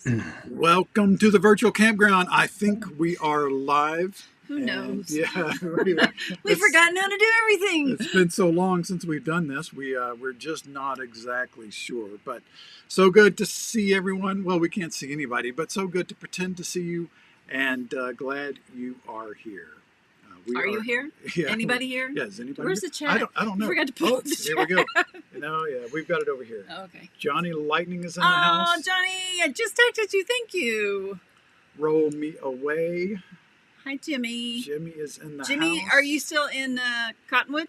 goodness. Welcome to the virtual campground. I think we are live. Who knows? Yeah. We've forgotten how to do everything. It's been so long since we've done this. We're just not exactly sure. But so good to see everyone. Well, we can't see anybody, but so good to pretend to see you. And glad you are here. Are you here? Yeah. Anybody here? Yeah, is anybody Where's here? the chat? I don't know. I forgot to put the Here chat. we go. Yeah, we've got it over here. Oh, okay. Johnny Lightning is in the house. Oh, Johnny, I just texted you. Thank you. Roll me away. Hi, Jimmy. Jimmy is in the house. Jimmy, are you still in Cottonwood?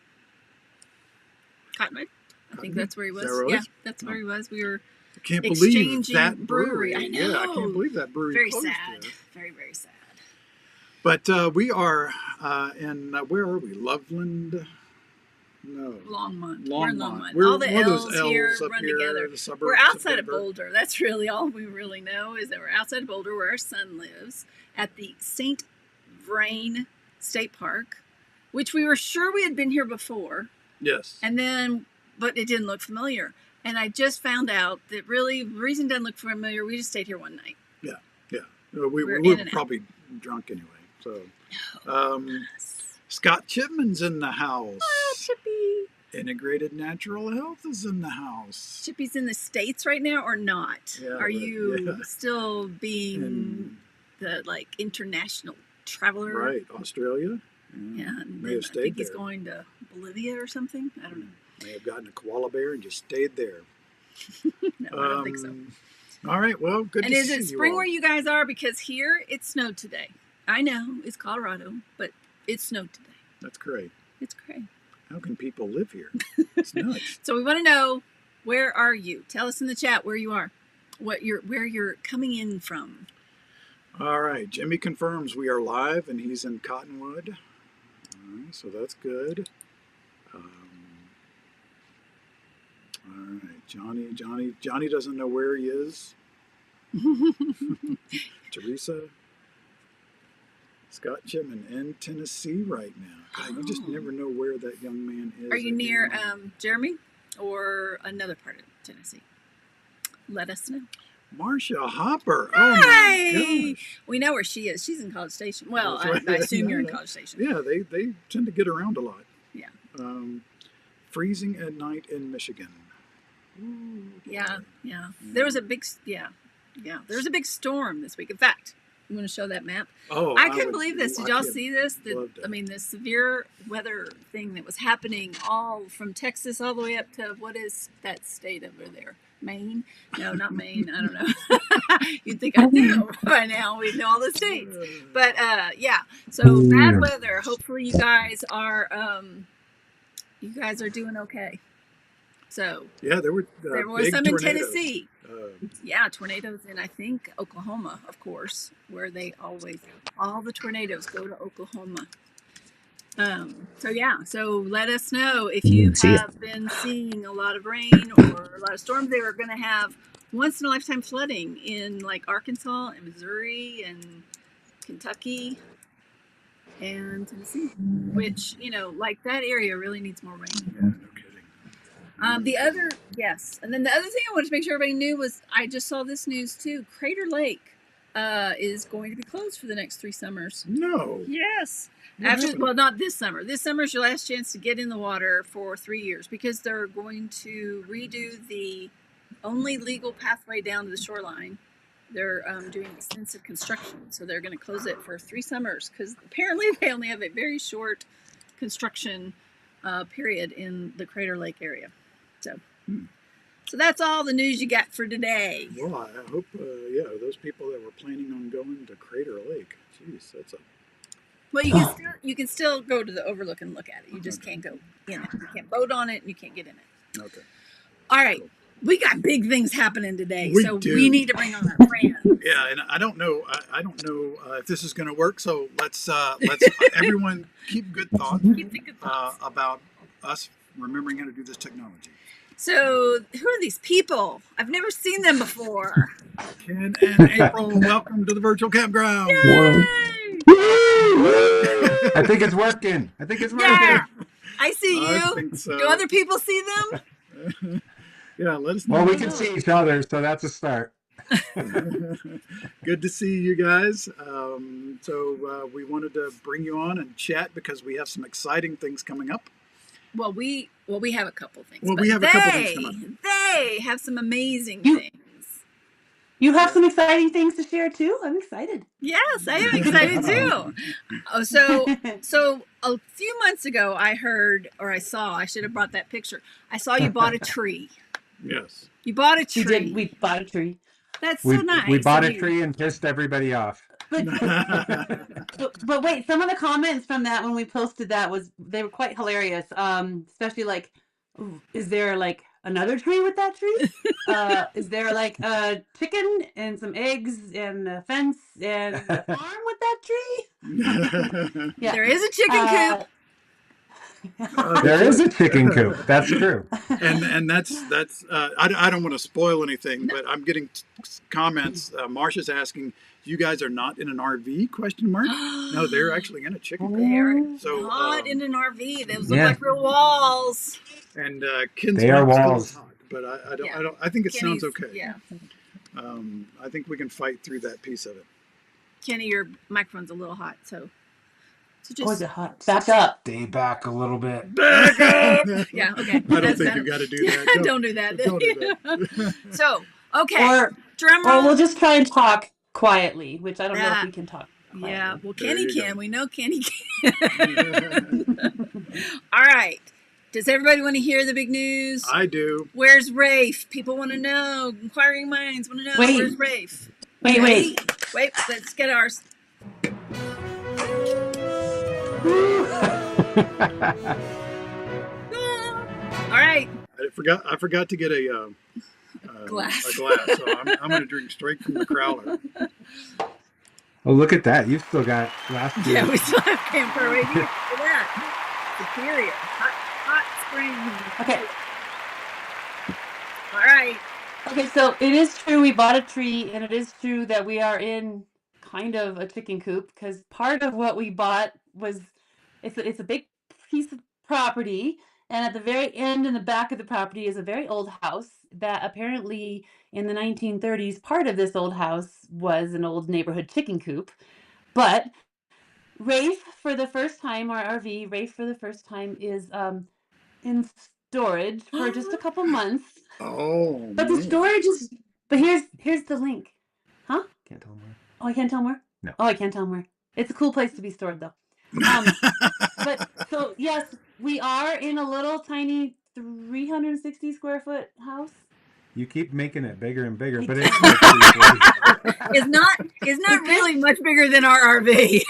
Cottonwood? I think that's where he was. Is that right? Yeah, that's where he was. We were I can't believe exchanging that brewery. I know. Yeah, I can't believe that brewery very closed sad. yet. Very, very sad. But we are in, where are we? Loveland? No. Longmont. Longmont. We're in Longmont. We're all the one of those L's here L's up run here, together. the suburbs We're outside of Denver. Boulder. That's really all we really know is that we're outside of Boulder where our son lives at the St. Vrain State Park, which we were sure we had been here before. Yes. And then, but it didn't look familiar. And I just found out that really the reason it doesn't look familiar, we just stayed here one night. Yeah. We We're were in and probably drunk anyway. So, Scott Chipman's in the house. Oh, Chippy. Integrated Natural Health is in the house. Chippy's in the States right now or not? Yeah, Are you yeah. still being the international traveler? Right, Australia. Yeah, and May then have I stayed think he's there. going to Bolivia or something. I don't know. May have gotten a koala bear and just stayed there. No, I don't think so. All right, well, good And to is see it you spring all. where you guys are? Because here it snowed today. I know it's Colorado, but it snowed today. That's great. It's great. How can people live here? It's nuts. So we want to know, where are you? Tell us in the chat where you are, where you're coming in from. All right, Jimmy confirms we are live, and he's in Cottonwood. All right, so that's good. All right, Johnny doesn't know where he is. Teresa, Scott Chipman in Tennessee right now. God, you just never know where that young man is. Are you near Jeremy or another part of Tennessee? Let us know. Marcia Hopper. Hi. Oh my gosh. We know where she is. She's in College Station. Well, That's right. I assume you're in College Station. Yeah, they tend to get around a lot. Yeah. Freezing at night in Michigan. Ooh, Yeah. There was a big there was a big storm this week. In fact, you want to show that map? Oh, I couldn't believe this. Did y'all see this? love that. I mean, the severe weather thing that was happening all from Texas all the way up to what is that state over there? Maine? No, not Maine. I don't know. You'd think I knew by now. We know all the states. But yeah. So bad weather. Hopefully you guys are doing okay. So Yeah, there were big some tornadoes. in Tennessee. Yeah, tornadoes in, I think, Oklahoma, of course, where they all the tornadoes go to Oklahoma. So let us know if you have been seeing a lot of rain or a lot of storms. They were going to have once in a lifetime flooding in like Arkansas and Missouri and Kentucky and Tennessee, which, like that area really needs more rain. Yeah, no kidding. And then the other thing I wanted to make sure everybody knew was I just saw this news too. Crater Lake is going to be closed for the next 3 summers. No. Yes. What happened? Not this summer. This summer is your last chance to get in the water for 3 years because they're going to redo the only legal pathway down to the shoreline. They're doing extensive construction, so they're going to close it for 3 summers because apparently they only have a very short construction period in the Crater Lake area. So that's all the news you got for today. Well, I hope, those people that were planning on going to Crater Lake. Jeez, that's a... Well, you can still go to the overlook and look at it. You just can't go in it. You can't boat on it, and you can't get in it. Okay. All right. We got big things happening today, We so do. we need to bring on our friends. Yeah, and I don't know if this is going to work. So let's everyone keep good thoughts Keep thinking about us remembering how to do this technology. So, who are these people? I've never seen them before. Ken and April, welcome to the virtual campground. Yay! I think it's working. Yeah, I see you. I think so. Do other people see them? Yeah, let us know. Well, we can see each other, so that's a start. Good to see you guys. We wanted to bring you on and chat because we have some exciting things coming up. Well, we have a couple things. Well, we have a couple things coming up. They have some amazing things. You have some exciting things to share too? I'm excited. Yes, I am excited too. Oh, so a few months ago, I heard, or I saw, I should have brought that picture. I saw you bought a tree. Yes. You bought a tree. We did. We bought a tree. That's so nice. We bought a tree and pissed everybody off. But wait, some of the comments from that when we posted that they were quite hilarious. Especially like, ooh, is there like another tree with that tree? Is there like a chicken and some eggs and a fence and a farm with that tree? Yeah, there is a chicken coop. There is a chicken coop. That's true. And that's I don't want to spoil anything, but I'm getting comments. Marsha's asking, you guys are not in an RV? Question mark. No, they're actually in a chicken coop. They're not in an RV. Those look like real walls. And Ken's they are walls. Hot, but I think it sounds okay. Yeah. I think we can fight through that piece of it. Kenny, your microphone's a little hot, so just. Oh, is it hot? Back up. Stay back a little bit. Back up. Yeah. Okay. I don't think you got to do that. Don't do that. Don't do that. So okay. Or we'll just try and talk quietly, which I don't know if we can talk quietly. Yeah. Well, Kenny can. We know Kenny can. All right. Does everybody want to hear the big news? I do. Where's Rafe? People want to know. Inquiring minds want to know. Wait. Where's Rafe? Wait. Let's get ours. All right. I forgot to get a glass. So I'm going to drink straight from the crowler. Oh, look at that! You've still got last year. Yeah, we still have camper right here. Look at that. Superior. Hot spring. Okay. All right. Okay, so it is true we bought a tree, and it is true that we are in kind of a chicken coop because part of what we bought was it's a big piece of property, and at the very end in the back of the property is a very old house that apparently in the 1930s part of this old house was an old neighborhood chicken coop. But Rafe for the first time, our RV, Rafe for the first time is in storage for just a couple months. Oh, but the storage is. But here's the link, huh? Can't tell more. Oh, I can't tell more. No. Oh, I can't tell more. It's a cool place to be stored, though. But so yes, we are in a little tiny 360 square foot house. You keep making it bigger and bigger, but it's not really much bigger than our RV.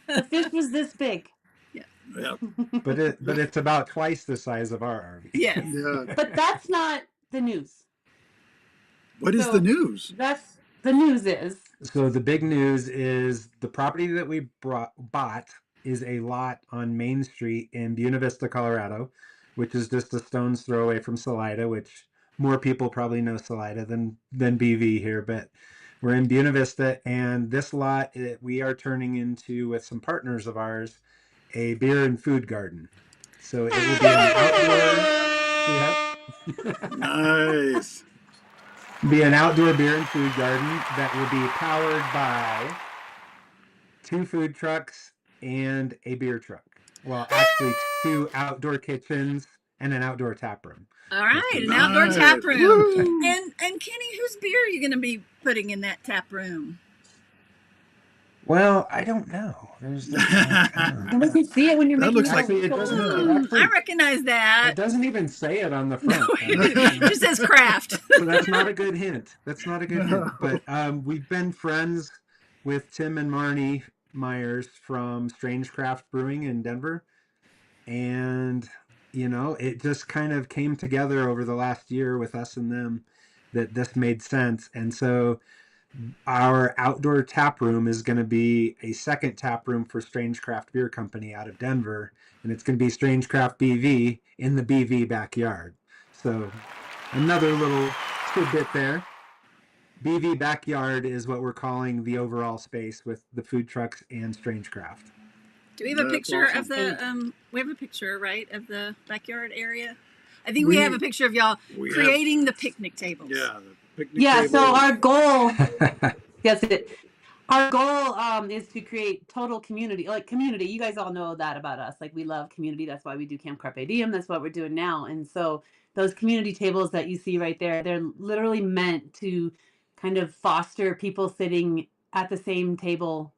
The fish was this big. Yeah. But it's about twice the size of our RV. Yes. Yeah. But that's not the news. What is the news? That's the news is. So the big news is the property that we bought is a lot on Main Street in Buena Vista, Colorado, which is just a stone's throw away from Salida, which more people probably know Salida than BV here, but we're in Buena Vista, and this lot we are turning into, with some partners of ours, a beer and food garden. So it will be an outdoor. Nice. Be an outdoor beer and food garden that will be powered by 2 food trucks and a beer truck. Well, actually 2 outdoor kitchens and an outdoor tap room. All right, an outdoor tap room. And Kenny, whose beer are you going to be putting in that tap room? Well, I don't know. There's we can see it when you're that making looks like it doesn't. I recognize that. It doesn't even say it on the front. It just says craft. So that's not a good hint. But we've been friends with Tim and Marnie Myers from Strange Craft Brewing in Denver, and it just kind of came together over the last year with us and them that this made sense. And so our outdoor tap room is going to be a second tap room for Strange Craft Beer Company out of Denver, and it's going to be Strange Craft BV in the BV backyard. So another little tidbit there. BV backyard is what we're calling the overall space with the food trucks and Strange Craft. Do we have a picture of the we have a picture, right, of the backyard area? I think we have a picture of y'all we creating the picnic tables. Yeah, the picnic Yeah, table. so our goal, yes, our goal is to create total community, like community. You guys all know that about us. Like we love community. That's why we do Camp Carpe Diem. That's what we're doing now. And so those community tables that you see right there, they're literally meant to kind of foster people sitting at the same table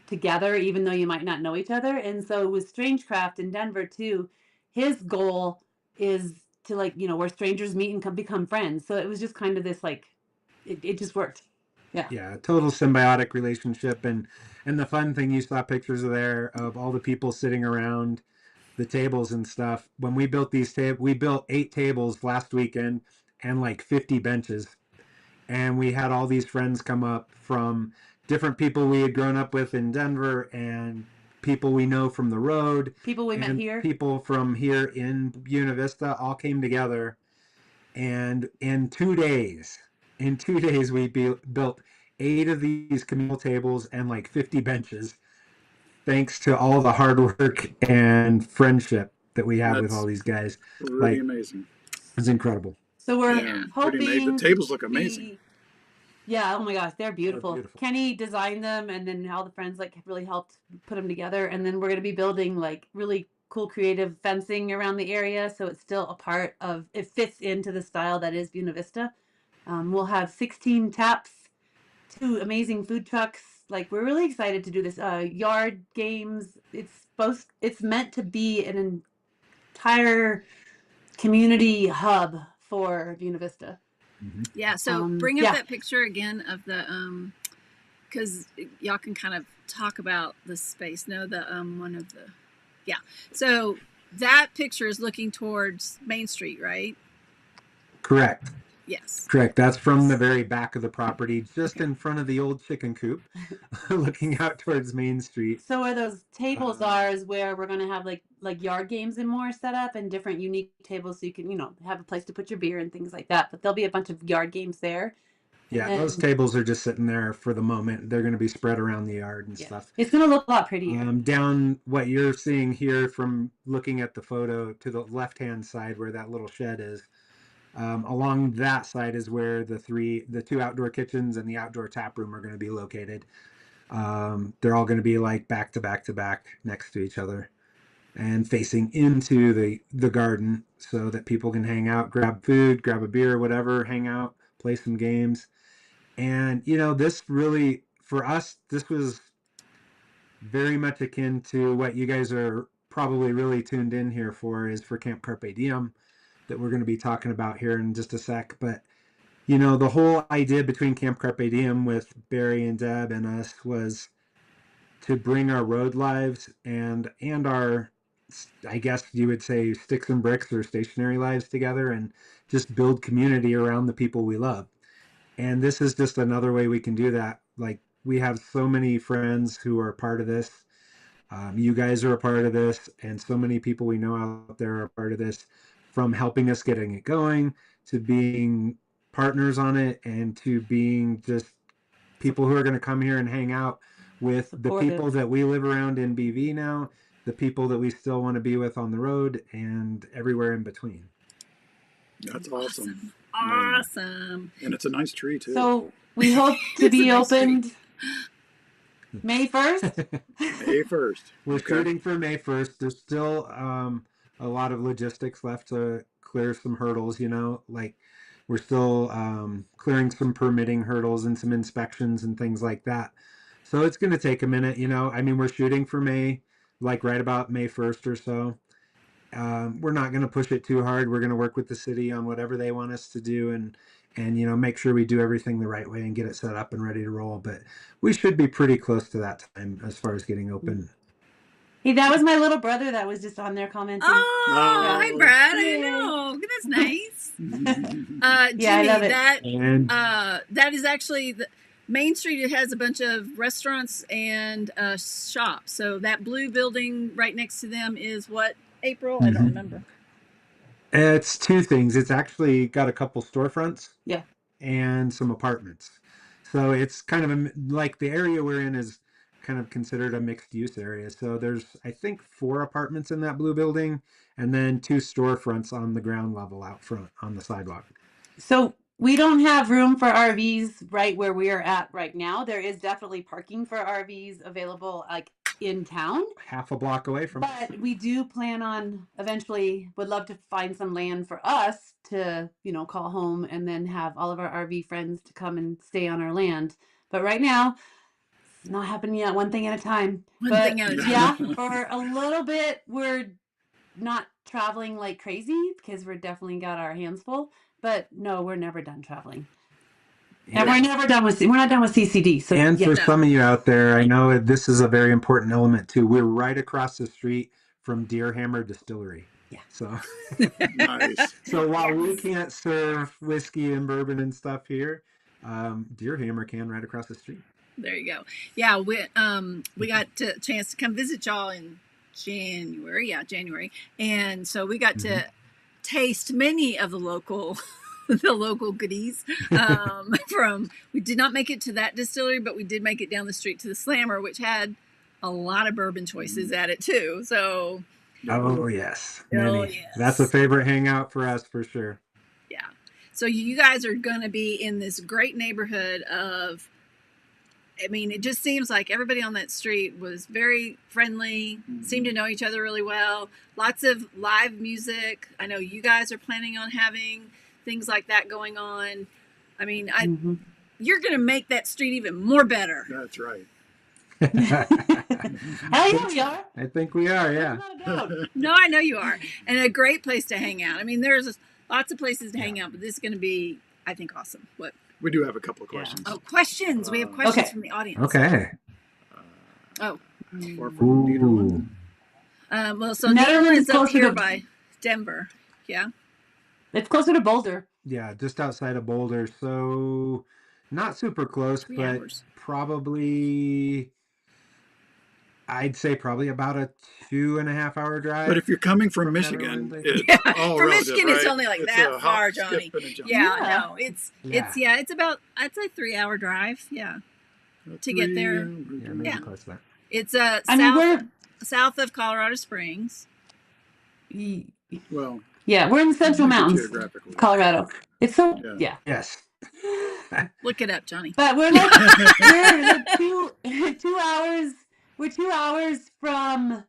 together, even though you might not know each other. And so with Strangecraft in Denver too, his goal is to, like, you know, where strangers meet and become friends. So it was just kind of this, like, it just worked. Yeah. Yeah, total symbiotic relationship. And the fun thing, you saw pictures of there of all the people sitting around the tables and stuff. When we built these tables, we built 8 tables last weekend and like 50 benches. And we had all these friends come up from different people we had grown up with in Denver and people we know from the road. People we met here. People from here in Buena Vista all came together. And in 2 days, we built 8 of these communal tables and like 50 benches, thanks to all the hard work and friendship that we have with all these guys. Pretty amazing. It's incredible. So we're hoping the tables look amazing. Yeah, oh my gosh, they're beautiful. They're beautiful. Kenny designed them, and then all the friends like really helped put them together. And then we're going to be building like really cool creative fencing around the area, so it's still a part of, it fits into the style that is Buena Vista. We'll have 16 taps, 2 amazing food trucks. Like, we're really excited to do this. Yard games. It's meant to be an entire community hub for Buena Vista. Mm-hmm. Yeah, so bring up that picture again of the because y'all can kind of talk about the space. No, the one of the So that picture is looking towards Main Street, right? Correct. Yes. Correct. That's from the very back of the property, just in front of the old chicken coop, looking out towards Main Street. So where those tables are is where we're going to have like yard games and more set up, and different unique tables, so you can, you know, have a place to put your beer and things like that. But there'll be a bunch of yard games there. Yeah, those tables are just sitting there for the moment. They're going to be spread around the yard and stuff. It's going to look a lot prettier. Down what you're seeing here from looking at the photo to the left-hand side where that little shed is, along that side is where the 2 outdoor kitchens and the outdoor tap room are going to be located. They're all going to be like back to back to back next to each other and facing into the garden so that people can hang out, grab food, grab a beer, whatever, hang out, play some games. And, you know, this really, for us, this was very much akin to what you guys are probably really tuned in here for, is for Camp Carpe Diem, that we're going to be talking about here in just a sec. But, you know, the whole idea between Camp Carpe Diem with Barry and Deb and us was to bring our road lives and our, I guess you would say, sticks and bricks or stationary lives together and just build community around the people we love. And this is just another way we can do that. Like, we have so many friends who are part of this. You guys are a part of this, and so many people we know out there are a part of this, from helping us getting it going to being partners on it and to being just people who are going to come here and hang out with the people that we live around in BV now, the people that we still want to be with on the road, and everywhere in between. That's awesome. Awesome. And it's a nice tree too. So we hope to be opened May 1st. May 1st. We're shooting for May 1st. There's still a lot of logistics left to clear some hurdles, you know, like we're still clearing some permitting hurdles and some inspections and things like that. So it's going to take a minute, you know. I mean, we're shooting for May, like right about May 1st or so. We're not going to push it too hard. We're going to work with the city on whatever they want us to do and you know, make sure we do everything the right way and get it set up and ready to roll. But we should be pretty close to that time as far as getting open. Hey, that was my little brother that was just on there commenting. Oh, hi Brad. I didn't know. That's nice. Jimmy, I love it. That is actually the Main Street. It has a bunch of restaurants and shops. So that blue building right next to them is what, April? I don't remember. It's 2 things. It's actually got a couple storefronts. Yeah. And some apartments. So it's kind of like the area we're in is kind of considered a mixed use area. So there's, I think, 4 apartments in that blue building, and then 2 storefronts on the ground level out front on the sidewalk. So we don't have room for RVs right where we are at right now. There is definitely parking for RVs available like in town. Half a block away from But we do plan on eventually would love to find some land for us to, call home and then have all of our RV friends to come and stay on our land. But right now, it's not happening yet. One thing at a time. One But thing at a time. yeah, for a little bit, we're not traveling like crazy because we're definitely got our hands full. But no, we're never done traveling. And we're never done with, we're not done with CCD. So And yeah. for some of you out there, I know this is a very important element too. We're right across the street from Deer Hammer Distillery. Yeah. So Nice. So while we can't serve whiskey and bourbon and stuff here, Deer Hammer can right across the street. There you go. Yeah, we got a chance to come visit y'all in January. Yeah, January, and so we got to taste many of the local goodies. We did not make it to that distillery, but we did make it down the street to the Slammer, which had a lot of bourbon choices at it too. So. Oh yes, yes. That's a favorite hangout for us for sure. Yeah. So you guys are going to be in this great neighborhood of. I mean, it just seems like everybody on that street was very friendly, seemed to know each other really well. Lots of live music. I know you guys are planning on having things like that going on. I mean, you're going to make that street even more better. That's right. Hell yeah, we are. I think we are, yeah. No, I know you are. And a great place to hang out. I mean, there's lots of places to hang out, but this is going to be, I think, awesome. What? We do have a couple of questions. Oh, questions. We have questions from the audience. Okay. Far from Netherlands. Well, so Netherlands is up here by Denver. Yeah. It's closer to Boulder. Yeah, just outside of Boulder. So not super close, 3 but hours. probably, I'd say probably about a 2.5 hour drive. But if you're coming from Michigan, from Michigan, it's only like it's that far, Johnny. No, it's about, I'd say 3 hour drive. Yeah. To get there. Yeah, maybe close to that. It's south of Colorado Springs. Well, yeah, we're in the Central Mountains, Colorado. It's so Yes. Look it up, Johnny. But we're like we're 2 hours. We're 2 hours from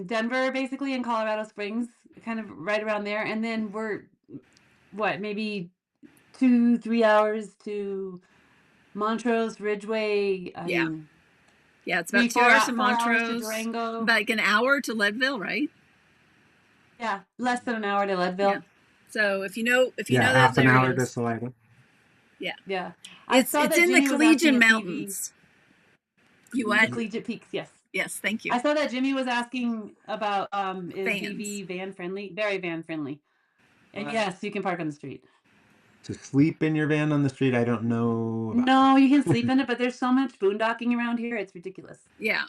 Denver, basically, in Colorado Springs, kind of right around there, and then we're maybe 2-3 hours to Montrose, Ridgeway. Yeah, it's about 2 hours to 4 hours Montrose. to Durango. Like an hour to Leadville, right? Yeah, less than an hour to Leadville. Yeah. So if you know those half an hour to areas. Salida. Yeah. It's in the Collegian Mountains. You what? Collegiate Peaks, yes. Yes, thank you. I saw that Jimmy was asking about is Vans. BV van friendly? Very van friendly. And yes, you can park on the street. To sleep in your van on the street, I don't know. No, you can sleep in it, but there's so much boondocking around here, it's ridiculous. Yeah.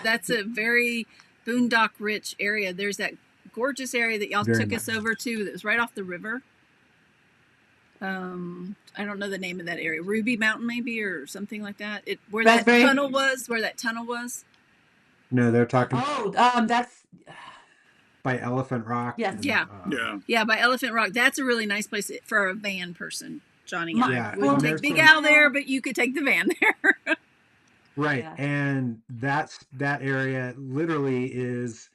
That's a very boondock rich area. There's that gorgeous area that y'all took us over to that was right off the river. I don't know the name of that area. Ruby Mountain, maybe, or something like that. Where that tunnel was. No, they're talking. Oh, that's by Elephant Rock. Yes. And, yeah, by Elephant Rock. That's a really nice place for a van person, Johnny. Yeah, take Big Al there, but you could take the van there. Right, and that area literally is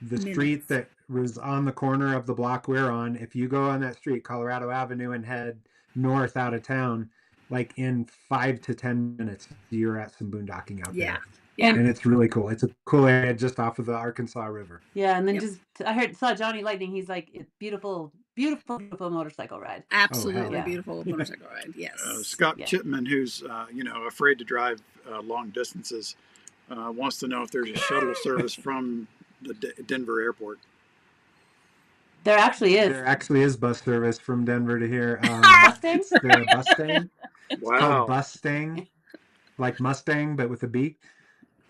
the street that was on the corner of the block we're on. If you go on that street, Colorado Avenue, and head north out of town, like in 5 to 10 minutes, you're at some boondocking out there. Yeah, and it's really cool. It's a cool area just off of the Arkansas River. Yeah, and then I saw Johnny Lightning. He's like, it's beautiful, beautiful, beautiful motorcycle ride. Absolutely beautiful motorcycle ride. Yes. Scott Chipman, who's afraid to drive long distances, wants to know if there's a shuttle service from the Denver airport. There actually is. There actually is bus service from Denver to here. Mustang? The Mustang. Wow. It's called Mustang, like Mustang, but with a B.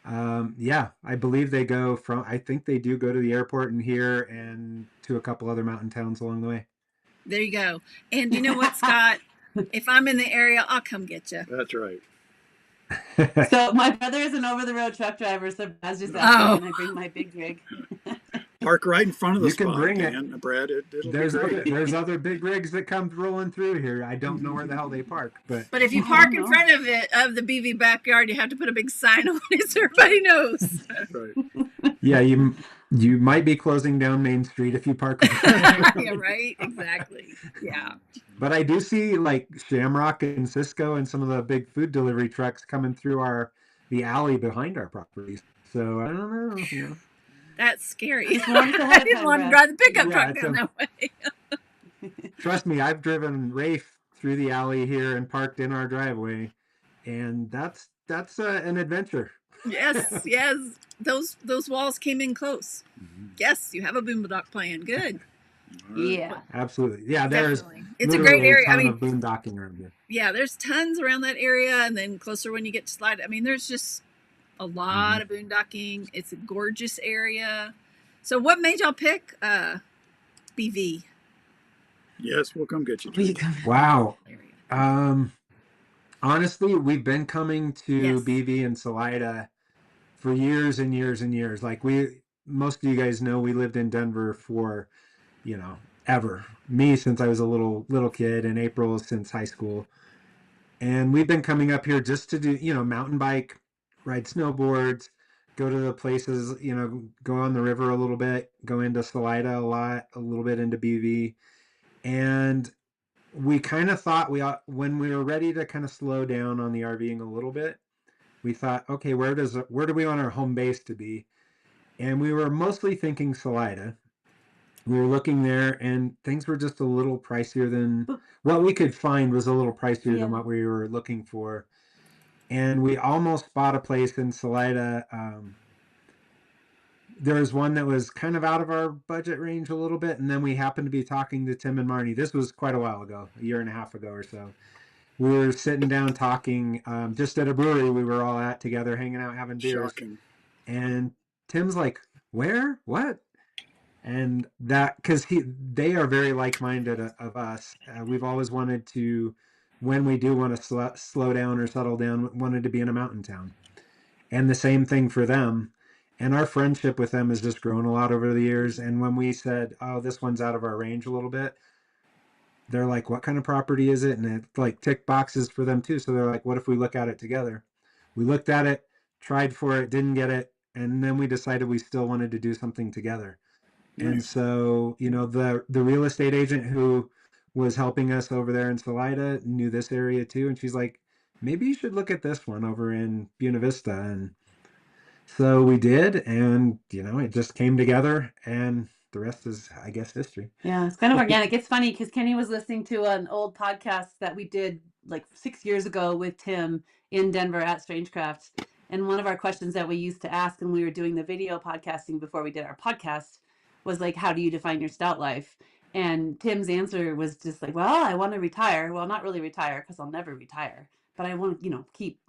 I believe they go from, I think they do go to the airport and here and to a couple other mountain towns along the way. There you go. And you know what, Scott? If I'm in the area, I'll come get you. That's right. So my brother is an over-the-road truck driver, so Brad's just asking, Oh, can I bring my big rig? Park right in front of the You can spot, bring it. Dan, Brad. It'll be There's great. other big rigs that come rolling through here. I don't know where the hell they park, but but if you I don't park in know. front of the BV backyard, you have to put a big sign on it so everybody knows. Right. yeah, you might be closing down Main Street if you park. Yeah, right. Exactly. Yeah. But I do see like Shamrock and Cisco and some of the big food delivery trucks coming through the alley behind our properties. So I don't know, you know. That's scary. Just warn us I ahead of didn't time, want to Brad. drive the pickup Yeah, truck it's down a, that way. trust me, I've driven Rafe through the alley here and parked in our driveway, and that's an adventure. Yes, yes. Those walls came in close. Yes, you have a boondock plan. Good. All right. Yeah. Absolutely. Yeah, there's Definitely. It's a great literally a area. I ton mean, of boondocking around here. yeah, there's tons around that area, and then closer when you get to Slide. I mean, there's just a lot of boondocking. It's a gorgeous area. So, what made y'all pick BV Yes, we'll come get you. We Trish. Wow. area? Honestly, we've been coming to Yes. BV and Salida for years and years and years. Like most of you guys know, we lived in Denver for, ever. Me since I was a little kid, and April since high school. And we've been coming up here just to do, mountain bike, ride snowboards, go to the places, go on the river a little bit, go into Salida a little bit into BV. And we kind of thought when we were ready to kind of slow down on the RVing a little bit, we thought, okay, where do we want our home base to be? And we were mostly thinking Salida. We were looking there, and things were just a little pricier than what we could find was a little pricier than what we were looking for. And we almost bought a place in Salida. There was one that was kind of out of our budget range a little bit, and then we happened to be talking to Tim and Marnie. This was quite a while ago, a year and a half ago or so. We were sitting down talking just at a brewery we were all at together, hanging out, having beers. Shocking. And Tim's like, "Where? What?" And that because they are very like-minded of us. We've always wanted to, when we do want to slow down or settle down, wanted to be in a mountain town. And the same thing for them. And our friendship with them has just grown a lot over the years. And when we said, "Oh, this one's out of our range a little bit," they're like, "What kind of property is it?" And it like ticked boxes for them too. So they're like, "What if we look at it together?" We looked at it, tried for it, didn't get it, and then we decided we still wanted to do something together. And Nice. so, the real estate agent who was helping us over there in Salida knew this area too, and she's like, "Maybe you should look at this one over in Buena Vista." And so we did, and it just came together, and the rest is, I guess, history. Yeah, it's kind of organic. It's funny because Kenny was listening to an old podcast that we did like 6 years ago with Tim in Denver at Strangecraft. And one of our questions that we used to ask when we were doing the video podcasting before we did our podcast was like, how do you define your stout life? And Tim's answer was just like, well, I want to retire. Well, not really retire because I'll never retire, but I want to, keep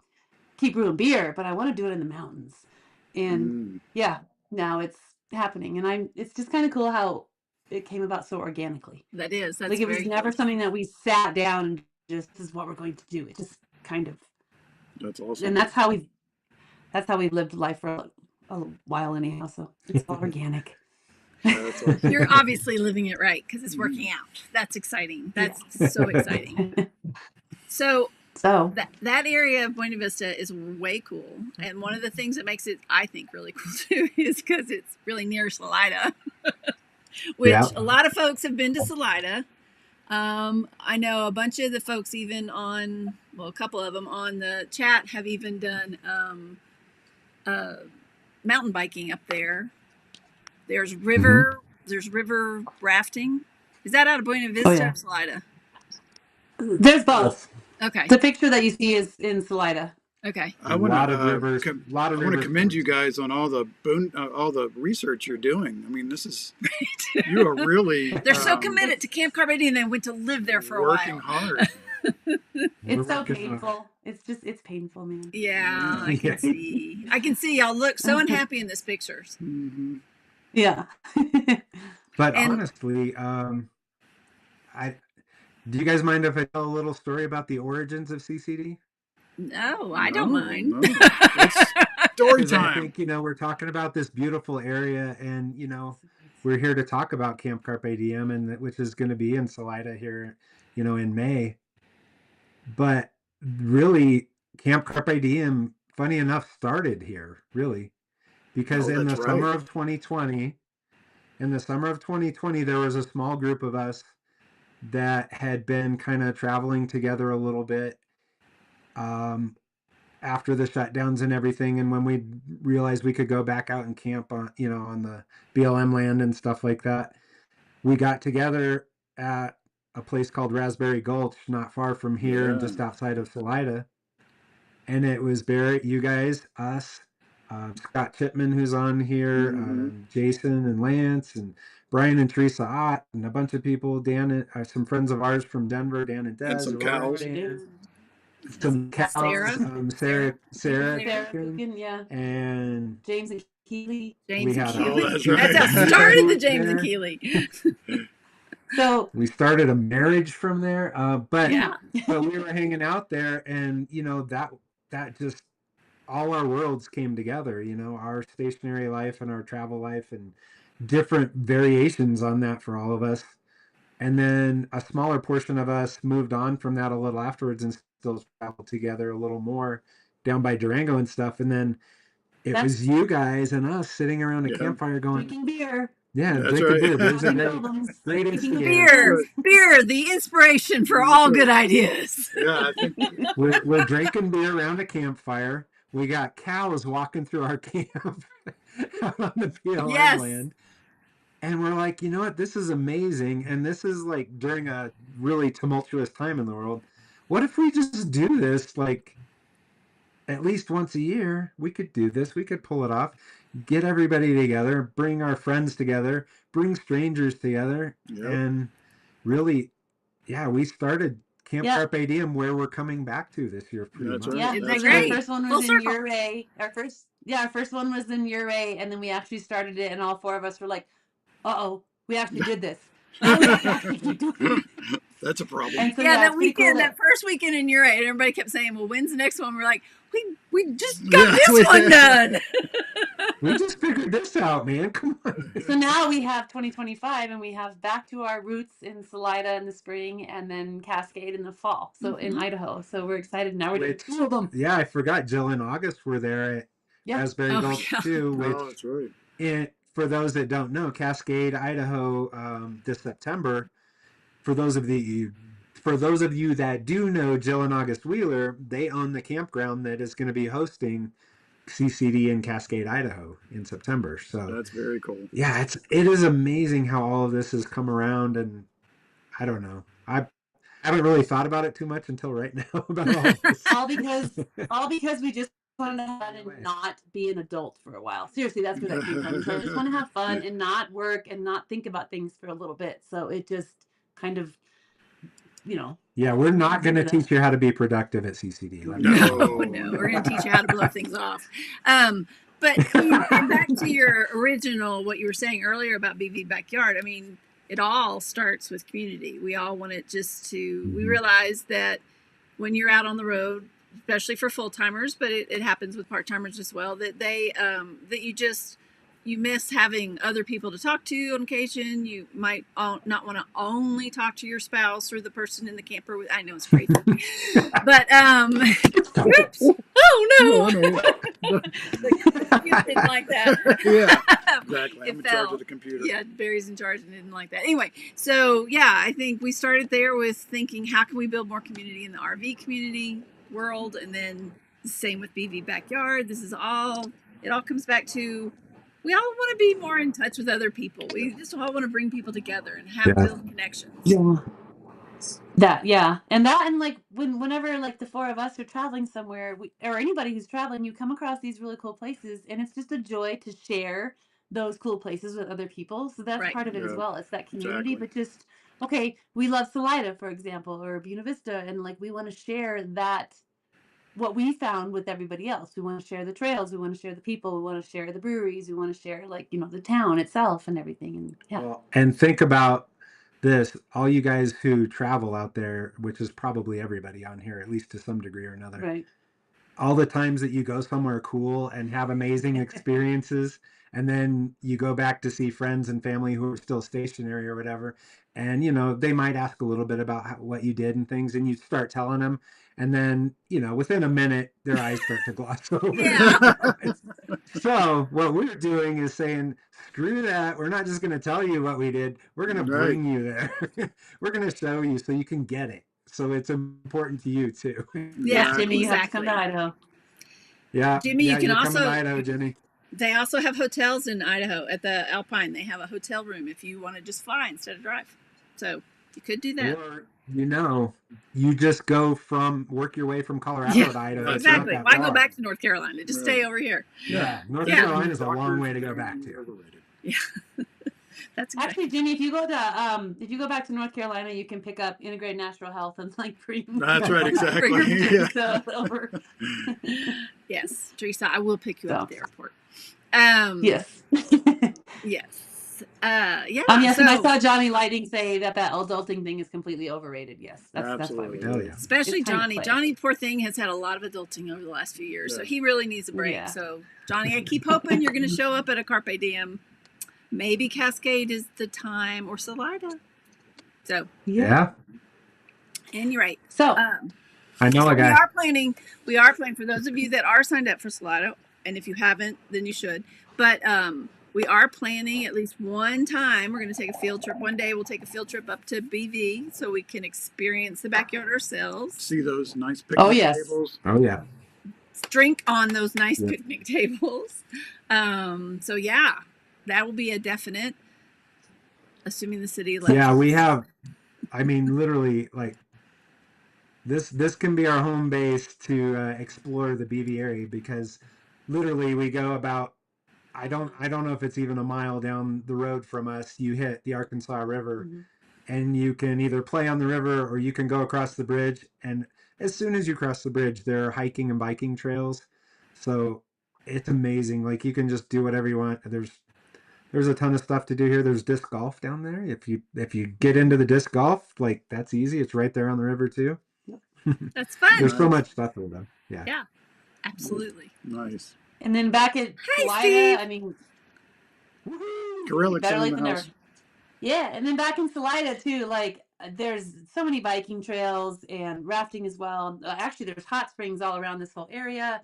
brewing beer, but I want to do it in the mountains. And yeah, now it's happening. And it's just kind of cool how it came about so organically. That's like it was very never cool. something that we sat down and just, this is what we're going to do. It just kind of, That's awesome. and that's how we've lived life for a while anyhow. So it's all organic. That's awesome. You're obviously living it right because it's working out. That's exciting. That's so exciting. So that area of Buena Vista is way cool. And one of the things that makes it, I think, really cool too is because it's really near Salida, which a lot of folks have been to Salida. I know a bunch of the folks even a couple of them on the chat have even done mountain biking up there. There's river rafting. Is that out of Buena Vista or Salida? There's both. Okay. The picture that you see is in Salida. Okay. I want to commend you guys on all the research you're doing. I mean, this is you are really they're so committed to Camp Carpe Diem. They went to live there for a while. Working hard. It's so painful. It's painful, man. Yeah, I can see. I can see y'all look so unhappy in this pictures. Mm-hmm. Yeah. But honestly, do you guys mind if I tell a little story about the origins of CCD? No, I don't mind. No. It's story Because I time. think, we're talking about this beautiful area, and, we're here to talk about Camp Carpe Diem, and which is going to be in Salida here, in May. But really, Camp Carpe Diem, funny enough, started here, really, because Oh, that's right. in the summer of 2020, there was a small group of us that had been kind of traveling together a little bit. After the shutdowns and everything, and when we realized we could go back out and camp on on the BLM land and stuff like that, we got together at a place called Raspberry Gulch, not far from here and Yeah. just outside of Salida. And it was Barry, you guys, us, Scott Chipman, who's on here, Jason and Lance, and Brian and Teresa Ott, and a bunch of people. Dan, and some friends of ours from Denver, Dan and Des, And some cows. some cows, Sarah. Sarah, Coogan, yeah. and James and Keeley. James we and had Keeley. Oh, that's right. That's how it started, the James and Keeley. So we started a marriage from there, but Yeah. but we were hanging out there, and that just all our worlds came together. Our stationary life and our travel life, and different variations on that for all of us. And then a smaller portion of us moved on from that a little afterwards and still traveled together a little more down by Durango and stuff. And then it was you guys and us sitting around a campfire going, drinking beer. yeah, That's drinking right. beer. There's a great Beer, the inspiration for all good ideas. Yeah, I think we're drinking beer around a campfire. We got cows walking through our camp out on the BLM land. And we're like, you know what? This is amazing. And this is like during a really tumultuous time in the world. What if we just do this like at least once a year? We could do this. We could pull it off. Get everybody together, bring our friends together, bring strangers together. Yep. And really, we started Camp Carpe Diem, where we're coming back to this year pretty That's much. right. Yeah, That's our right. first one was in Uray. Our first one was in Uray, and then we actually started it, and all four of us were like, we actually did this. That's a problem. And so, that weekend, that first weekend in Uray, and everybody kept saying, well, when's the next one? We're like, we just got this one done. We just figured this out, man. Come on. So now we have 2025, and we have back to our roots in Salida in the spring, and then Cascade in the fall. So in Idaho. So we're excited. Now we're doing two of them. Yeah, I forgot. Jill and August were there at Raspberry Gulch too. Which, that's right. For those that don't know, Cascade, Idaho, this September. For those of you that do know Jill and August Wheeler, they own the campground that is going to be hosting CCD in Cascade, Idaho in September. So that's very cool. Yeah, it is amazing how all of this has come around, and I don't know. I haven't really thought about it too much until right now about all this. all because we just want to have fun and not be an adult for a while. Seriously, that's where that came from. So I just want to have fun and not work and not think about things for a little bit. So it just kind of, Yeah, we're not going to teach you how to be productive at CCD. No, we're going to teach you how to blow things off. But back to your original, what you were saying earlier about BV Backyard. I mean, it all starts with community. We all want it we realize that when you're out on the road, especially for full-timers, but it happens with part-timers as well, that you miss having other people to talk to on occasion. You might not want to only talk to your spouse or the person in the camper. I know it's crazy, but oops! Oh no! The computer didn't like that. Yeah, exactly. I'm in charge of the computer. Yeah, Barry's in charge and didn't like that. Anyway, so I think we started there with thinking, how can we build more community in the RV community world, and then the same with BV Backyard. It all comes back to, we all want to be more in touch with other people. We just all want to bring people together and build connections. And like whenever like the four of us are traveling somewhere, or anybody who's traveling, you come across these really cool places, and it's just a joy to share those cool places with other people. So that's part of it as well. It's that community, but just, we love Salida, for example, or Buena Vista, and like we want to share that, what we found, with everybody else. We want to share the trails, we want to share the people, we want to share the breweries, we want to share the town itself and everything. And and think about this, all you guys who travel out there, which is probably everybody on here, at least to some degree or another. Right. all the times that you go somewhere cool and have amazing experiences, and then you go back to see friends and family who are still stationary or whatever, and they might ask a little bit about what you did and things, and you start telling them, and then within a minute their eyes start to gloss over. Yeah. So what we're doing is saying, screw that. We're not just going to tell you what we did. We're going to Right. bring you there. We're going to show you so you can get it. So it's important to you too. Yeah, Jimmy, you have to exactly. come to Idaho. Yeah. Jimmy, yeah, you can you're coming to also, Idaho, Jenny. they also have hotels in Idaho at the Alpine. They have a hotel room if you want to just fly instead of drive. So you could do that. Or you just work your way from Colorado Yeah, to Idaho. That's It's not exactly. that Why go far. back to North Carolina? Just stay over here. Yeah, North Yeah. Carolina is a long way to go back to. Overrated. Yeah. That's exactly. Actually, Jimmy, if you go back to North Carolina, you can pick up integrated natural health and like bring. That's right, exactly. Bring your Yeah. So over. Yes, Teresa, I will pick you up at the So. airport. Yes. Yes. Yeah. Yes, and I so- saw Johnny Lighting say that adulting thing is completely overrated. Yes, that's why we Absolutely. do Hell it. yeah. especially It's time to Johnny. play. Johnny, poor thing, has had a lot of adulting over the last few years, so Yeah. he really needs a break. Yeah. So, Johnny, I keep hoping you're going to show up at a Carpe Diem. Maybe Cascade is the time, or Salida. So, Yeah. and you're right. So I know a We guy. are planning. We are planning for those of you that are signed up for Salida, and if you haven't, then you should. But we are planning at least one time. We're going to take a field trip. One day, we'll take a field trip up to BV so we can experience the backyard ourselves. See those nice picnic tables. Oh yeah. Drink on those nice Yeah. picnic tables. So yeah, that will be a definite. Assuming the city lets. Yeah, we have. I mean, literally, like this can be our home base to explore the BV area, because literally we go about. I don't know if it's even a mile down the road from us. You hit the Arkansas River, and you can either play on the river or you can go across the bridge. And as soon as you cross the bridge, there are hiking and biking trails. So it's amazing. Like, you can just do whatever you want. There's a ton of stuff to do here. There's disc golf down there. If you get into the disc golf, like, that's easy. It's right there on the river too. That's fun. There's so much stuff to do. Yeah. Yeah, absolutely. Nice. and then back at Steve. Salida, I mean, Gorillas better in late the than never. house. Yeah, and then back in Salida too, like there's so many biking trails and rafting as well. Actually, there's hot springs all around this whole area.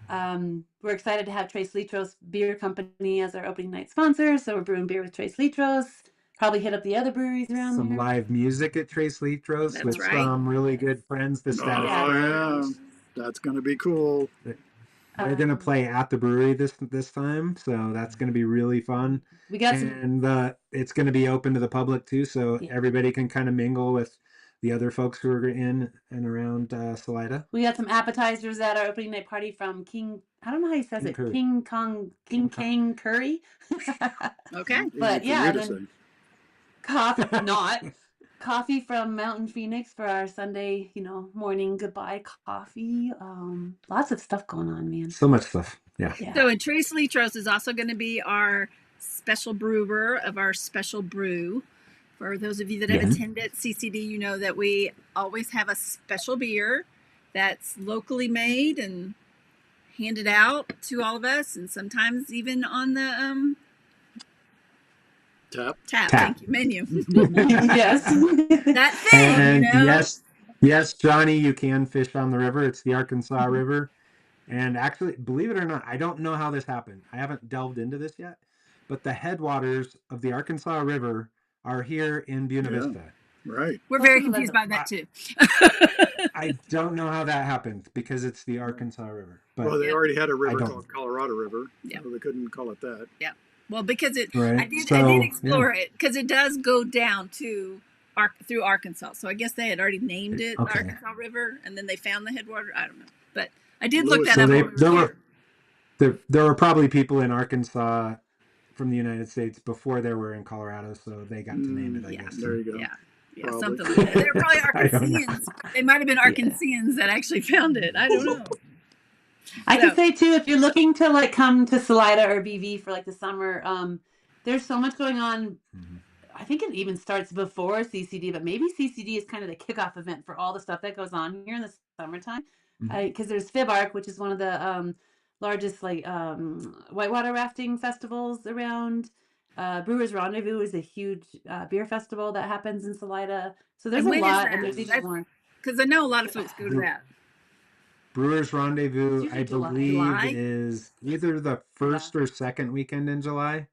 We're excited to have Tres Litros Beer Company as our opening night sponsor, so we're brewing beer with Tres Litros. Probably hit up the other breweries around Some there. live music at Tres Litros That's with right. some really good friends. The status. Oh yeah, that's gonna be cool. They're gonna play at the brewery this time, so that's gonna be really fun. We got some. And it's gonna be open to the public too, so Yeah. everybody can kind of mingle with the other folks who are in and around Salida. We got some appetizers at our opening night party from King. I don't know how he says King it. Curry. King Kang Curry. Okay. But Easy for yeah, you to then say. coffee from Mountain Phoenix for our Sunday, morning goodbye coffee. Lots of stuff going on, man. So much stuff. Yeah. So, and Tres Litros is also going to be our special brewer of our special brew. For those of you that have attended CCD, you know that we always have a special beer that's locally made and handed out to all of us, and sometimes even on the Tap. thank you, menu. Yes. That thing, And yes, Johnny, you can fish on the river. It's the Arkansas River. And actually, believe it or not, I don't know how this happened. I haven't delved into this yet, but the headwaters of the Arkansas River are here in Buena Vista. Right. We're very confused by that too. I don't know how that happened because it's the Arkansas River. But Well, they already had a river don't. called Colorado River, Yeah. so they couldn't call it that. Yeah. Well, because I Right. did explore it because it does go down to through Arkansas. So I guess they had already named it Okay. Arkansas River, and then they found the headwater. I don't know, but I did look that So up. they- when we were there there were probably people in Arkansas from the United States before there were in Colorado, so they got to name it, I guess. There you go. Yeah, Probably. something like that. They're probably I don't know. Arkansans. They might have been Arkansans that actually found it. I don't know. I can say too, if you're looking to come to Salida or BV for the summer, there's so much going on. I think it even starts before CCD, but maybe CCD is kind of the kickoff event for all the stuff that goes on here in the summertime. Mhm. Because there's Fibark, which is one of the largest like whitewater rafting festivals around. Brewers Rendezvous is a huge beer festival that happens in Salida. So there's And a when is lot, and that? there's even more. Because I know a lot of folks go to that. Brewers It's Rendezvous, I usually July. believe, July? is either the first or second weekend in July.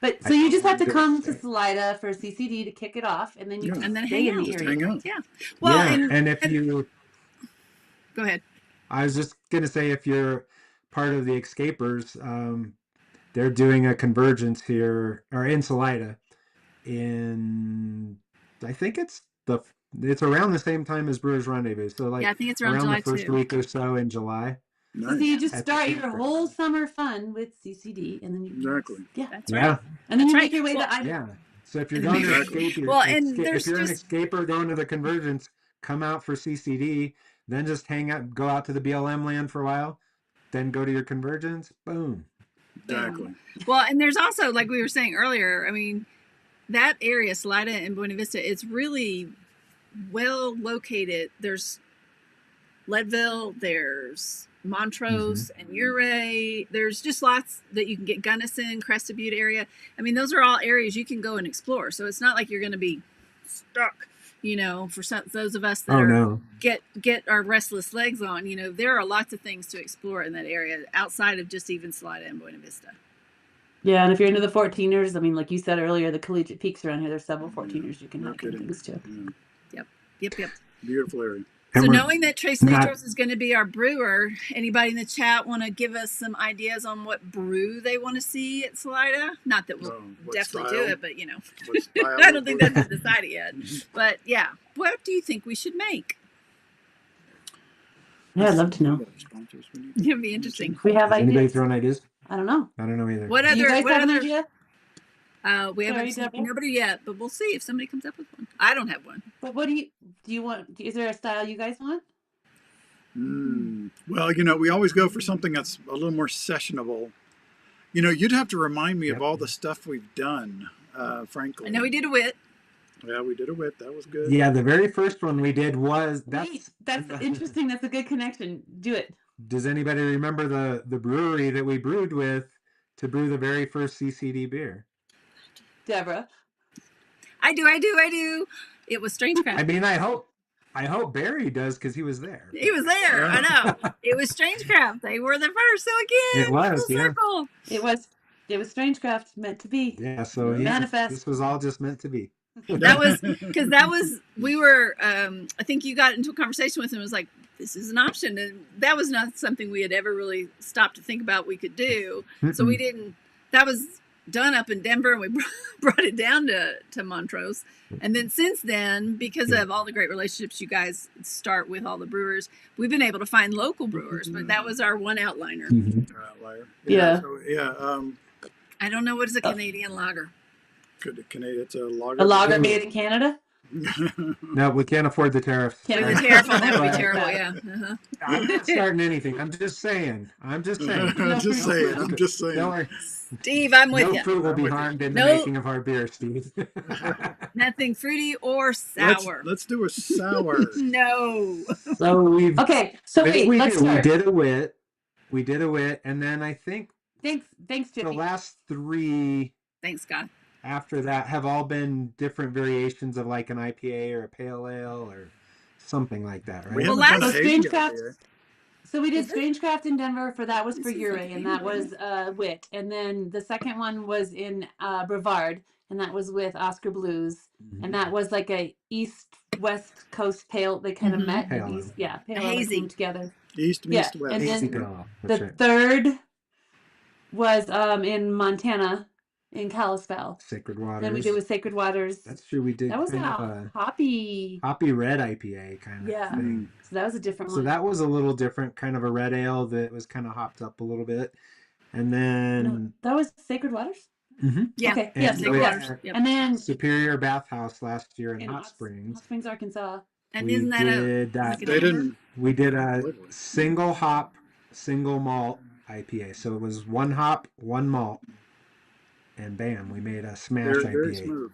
But I so you don't just have want to to come to say. Salida for CCD to kick it off, and then you Yeah. can And then stay hang in out. the Just area. hang out. Yeah. Well, Yeah, and and if you, go ahead. I was just gonna say, if you're part of the Escapers, they're doing a convergence here or in Salida in, I think it's around the same time as Brewers Rendezvous, so Yeah, like I think it's around around the July first too. week or so in July So you Nice. just at the start your campground. whole summer fun with CCD, and then you Exactly. That's right. Yeah, and then That's you right. make your way Well, to Idaho. yeah. So if you're and going to Exactly. well, and if there's you're an just escaper going to the convergence, come out for CCD, then just hang out, go out to the BLM land for a while, then go to your convergence. Boom. Exactly. well, and there's also, like we were saying earlier, I mean, that area, Salida and Buena Vista, it's really well located. There's Leadville, there's Montrose and Ouray. There's just lots that you can get. Gunnison, Crested Butte area. I mean, those are all areas you can go and explore. So it's not like you're going to be stuck. You know, for those of us that Oh are no. get our restless legs on, you know, there are lots of things to explore in that area outside of just even Salida and Buena Vista. Yeah, and if you're into the 14ers, I mean, like you said earlier, the collegiate peaks around here, there's several 14ers you can No hike and kidding. things too. Yeah. Yep. Beautiful area. So And we're knowing that Trace not- Natros is going to be our brewer, anybody in the chat want to give us some ideas on what brew they want to see at Salida? Not that we'll What definitely style? do it, but you know, What style I of don't think brew? that's decided yet. But yeah, what do you think we should make? Yeah, I'd love to know. Sponsors we need. It'd be interesting. If we have Is anybody ideas. throwing ideas? I don't know. I don't know either. What Do you other? guys What have an other? idea? We Sorry, haven't Debra? nobody yet, but we'll see if somebody comes up with one. I don't have one. But what do you want? Is there a style you guys want? Well, you know, we always go for something that's a little more sessionable. You know, you'd have to remind me of all the stuff we've done, frankly. I know we did a wit. Yeah, we did a wit. That was good. Yeah, the very first one we did was Wait, that's interesting. That's a good connection. Do it. Does anybody remember the brewery that we brewed with to brew the very first CCD beer? Debra. I do. It was Strange Craft. I mean, I hope Barry does because he was there. He was there. I know. It was Strange Craft. They were the first. So again, It was, full yeah. circle. It was Strangecraft, meant to be. Yeah, so Manifest. this was all just meant to be. That was because we were. I think you got into a conversation with him. It was like, this is an option, and that was not something we had ever really stopped to think about we could do. So we didn't. That was done up in Denver, and we brought it down to Montrose. And then since then, because of all the great relationships you guys start with all the brewers, we've been able to find local brewers. But that was our one outliner. Outlier. Yeah. So, I don't know what is a Canadian lager. Canadian. It's a lager. A lager made in Canada? No, we can't afford the tariffs. With the tariff on that would be terrible. Yeah. Uh-huh. I'm not starting anything. I'm just saying. I'm just saying. Don't worry. Steve, I'm with No you. fruit will be harmed in the No. making of our beer, Steve. Nothing fruity or sour. Let's do a sour. No. So we've Okay, so wait, let's we start. did a wit, and then I think Thanks, the Jiffy. last three Thanks, Scott. after that have all been different variations of like an IPA or a pale ale or something like that, right? We Well, haven't done last- a hazy Strangecraft- IPA. So we did Is it? Strangecraft in Denver that was This for is Ouray, like and that Hazy, was wit. And then the second one was in Brevard, and that was with Oscar Blues. And that was like a east-west coast pale. They kind of Mhm. met. Pale And ale. pale ale that Hazy. came together. East Yeah, meets west. and Hazy then girl. That's The right. third was in Montana, in Kalispell. Sacred Waters. Then we did with Sacred Waters. That's true. We did That was kind of a a hoppy. hoppy red IPA kind of Yeah. thing. So that was a different So one. that was a little different, kind of a red ale that was kind of hopped up a little bit. And No, then that was Sacred Waters. Mhm. Yeah. Okay. And Yes. Sacred with Waters. Yep. And then Superior Bathhouse last year in in Hot Springs. Hot Springs, Arkansas. And we isn't that did like an They didn't. we did a single hop, single malt IPA. So it was one hop, one malt, and bam, we made a smash Very IPA. smooth.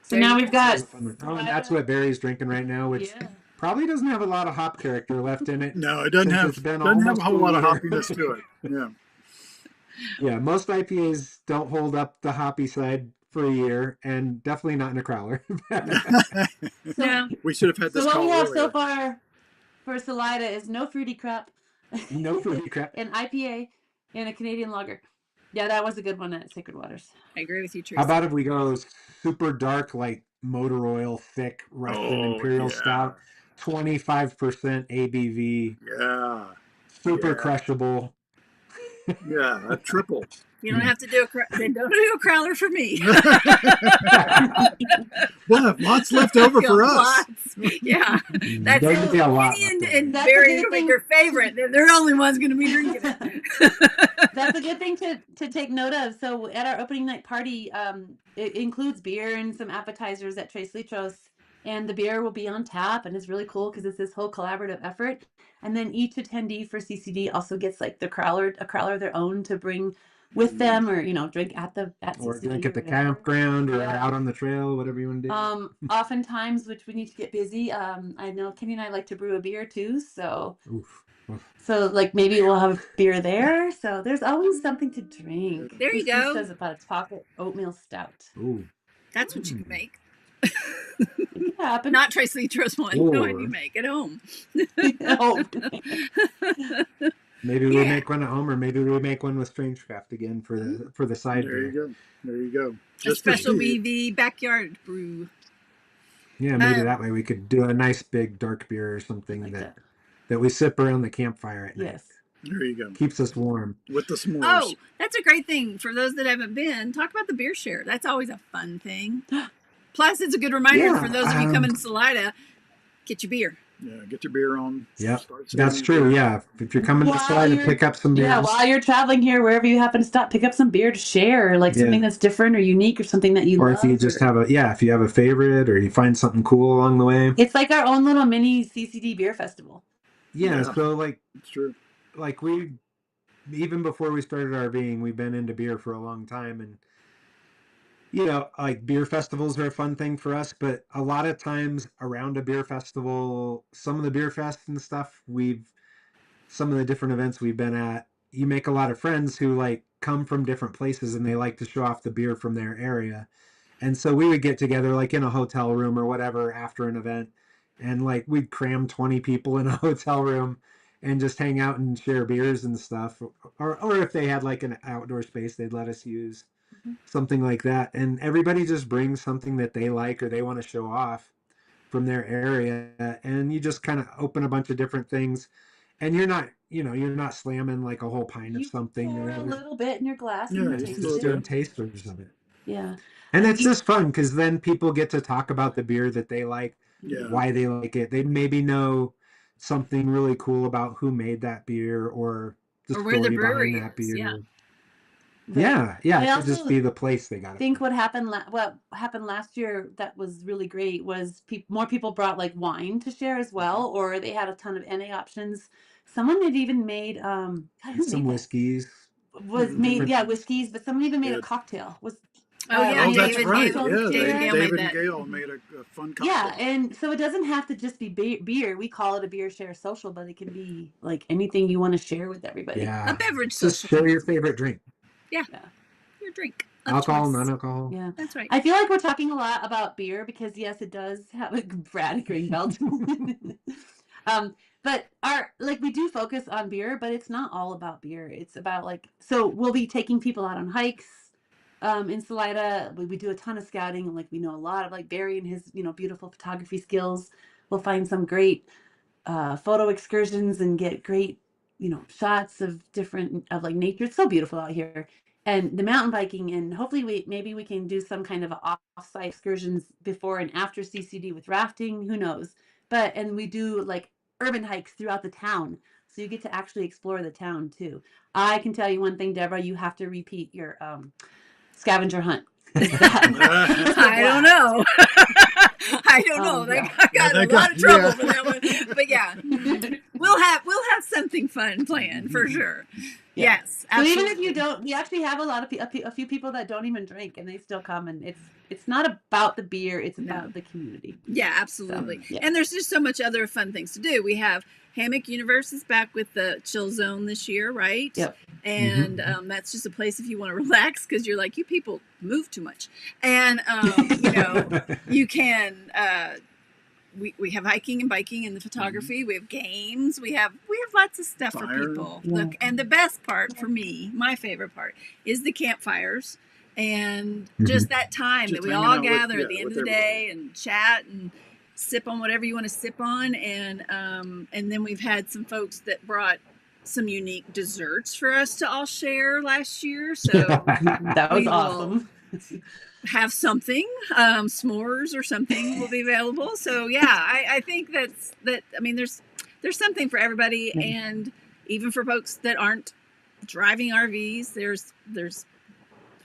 So now we've got. Oh, and that's what Barry's drinking right now, which Yeah. Probably doesn't have a lot of hop character left in it No, it doesn't since have it's been doesn't have a almost whole a lot of year. hoppiness to it. Yeah. Yeah, most IPAs don't hold up the hoppy side for a year, and definitely not in a crowler. So, No. We should have had so this what we call have so earlier. far for Salida is no fruity crap, No fruity crap. an IPA, and a Canadian lager. Yeah, that was a good one at Sacred Waters. I agree with you, How Teresa. about if we go super dark, like motor oil, thick Russian Oh Imperial yeah, Stout, 25% ABV, yeah, super yeah, crushable. yeah. A triple. You don't have to do then don't do a crowler for me. We'll have lots left over for us. Lots. Yeah. That's There's gonna be a lot Kenny left over. and That's a Barry good will make thing. their favorite. They're the only ones going to be drinking it. That's a good thing to take note of. So at our opening night party, it includes beer and some appetizers at Tres Litros, and the beer will be on tap, and it's really cool because it's this whole collaborative effort. And then each attendee for CCD also gets like a crowler of their own to bring with them, or drink at Or CCD drink at the whatever. campground or Yeah. out on the trail, whatever you want to do. Oftentimes, which we need to get busy. I know Kenny and I like to brew a beer too, so Oof. like maybe we'll have a beer there. So there's always something to drink. There you This go. says about its pocket oatmeal stout. Ooh. That's what you can make. It could happen. Not Trace Litros one. Or- The one you make at home. Oh. Maybe we'll Yeah. make one at home, or maybe we'll make one with Strangecraft again for the side There you beer. go. There you go. A Just for special Steve. BV backyard brew. Yeah, maybe Um, that way we could do a nice big dark beer or something Like that we sip around the campfire at night. Yes. There you go. Keeps us warm. With the s'mores. Oh, that's a great thing for those that haven't been. Talk about the beer share. That's always a fun thing. Plus, it's a good reminder Yeah, for those of you coming to Salida, get your beer. Yeah, get your beer on. Yep, Start that's saving true. beer. Yeah, if you're coming to While Salida, you're- pick up some beers. Yeah, while you're traveling here, wherever you happen to stop, pick up some beer to share, like Yeah. something that's different or unique or something that you Or love. if you just have if you have a favorite or you find something cool along the way. It's like our own little mini CCD beer festival. Yeah. Yeah, so It's true. like we, even before we started RVing, we've been into beer for a long time, and like beer festivals are a fun thing for us, but a lot of times around a beer festival, some of the beer fests and stuff, some of the different events we've been at, you make a lot of friends who like come from different places and they like to show off the beer from their area. And so we would get together like in a hotel room or whatever after an event, and like we'd cram 20 people in a hotel room and just hang out and share beers and stuff. Or if they had like an outdoor space, they'd let us use something like that. And everybody just brings something that they like or they want to show off from their area. And you just kind of open a bunch of different things. And you're not slamming like a whole pint of You something or pour a whatever. little bit in your glass Yeah, and you you It's taste just it. doing tasters of it. Yeah. And it's just fun because then people get to talk about the beer that they like, Yeah. why they like it. They maybe know something really cool about who made that beer or the Or where the story brewery behind that is, beer. yeah. Yeah, I it could just also be the place they got I it think from. what happened last year that was really great was more people brought like wine to share as well, or they had a ton of NA options. Someone had even made God, who Some made that? whiskeys. Was made whiskeys, but someone even made a Good. cocktail. Oh, yeah, Oh, made that's a David right. cocktail Yeah, to David share. Gale made David and that. Gail made a fun cocktail. Yeah, and so it doesn't have to just be beer. We call it a beer share social, but it can be like anything you want to share with everybody. Yeah. A beverage Just social. share your favorite drink. Yeah. Yeah. Your drink. of Alcohol, choice. non-alcohol. Yeah. That's right. I feel like we're talking a lot about beer because yes, it does have a Brad Greenbelt. But we do focus on beer, but it's not all about beer. It's about so we'll be taking people out on hikes in Salida. We do a ton of scouting, and we know a lot of Barry and his beautiful photography skills. We'll find some great photo excursions and get great shots of nature. It's so beautiful out here. And the mountain biking, and hopefully maybe we can do some kind of off-site excursions before and after CCD with rafting. Who knows? And we do urban hikes throughout the town, so you get to actually explore the town too. I can tell you one thing, Deborah, you have to repeat your scavenger hunt. I don't know. I don't know. Yeah. I got a lot of trouble yeah. for that one. But yeah, we'll have something fun planned for sure. Yeah. Yes, So even absolutely. if you don't, we actually have a few people that don't even drink, and they still come, and it's not about the beer; it's No. about the community. Yeah, So absolutely. yeah. And there's just so much other fun things to do. We have Hammock Universe is back with the Chill Zone this year, right? Yep. And that's just a place if you want to relax because you're like, you people move too much. And, you know, you can, we have hiking and biking and the photography. We have games. We have lots of stuff for Fire. people. Yeah. Look, and the best part for me, my favorite part, is the campfires and just that time Just that we hanging all out with- gather yeah, at the end of with the day and chat and sip on whatever you want to sip on. And then we've had some folks that brought some unique desserts for us to all share last year. So That was we will awesome. have something, s'mores or something will be available. So yeah, I think that. I mean, there's something for everybody, Yeah. and even for folks that aren't driving RVs, there's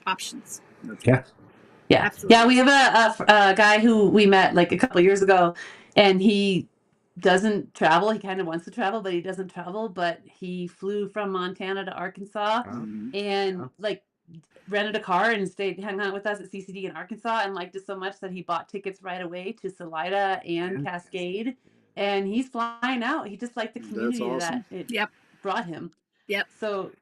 options. Yeah. Absolutely. Yeah, we have a guy who we met like a couple years ago, and he doesn't travel. He kind of wants to travel, but he doesn't travel. But he flew from Montana to Arkansas Mhm. and like rented a car and hung out with us at CCD in Arkansas and liked it so much that he bought tickets right away to Salida and Cascade. And he's flying out. He just liked the That's community awesome. that it Yep. brought him. Yep. So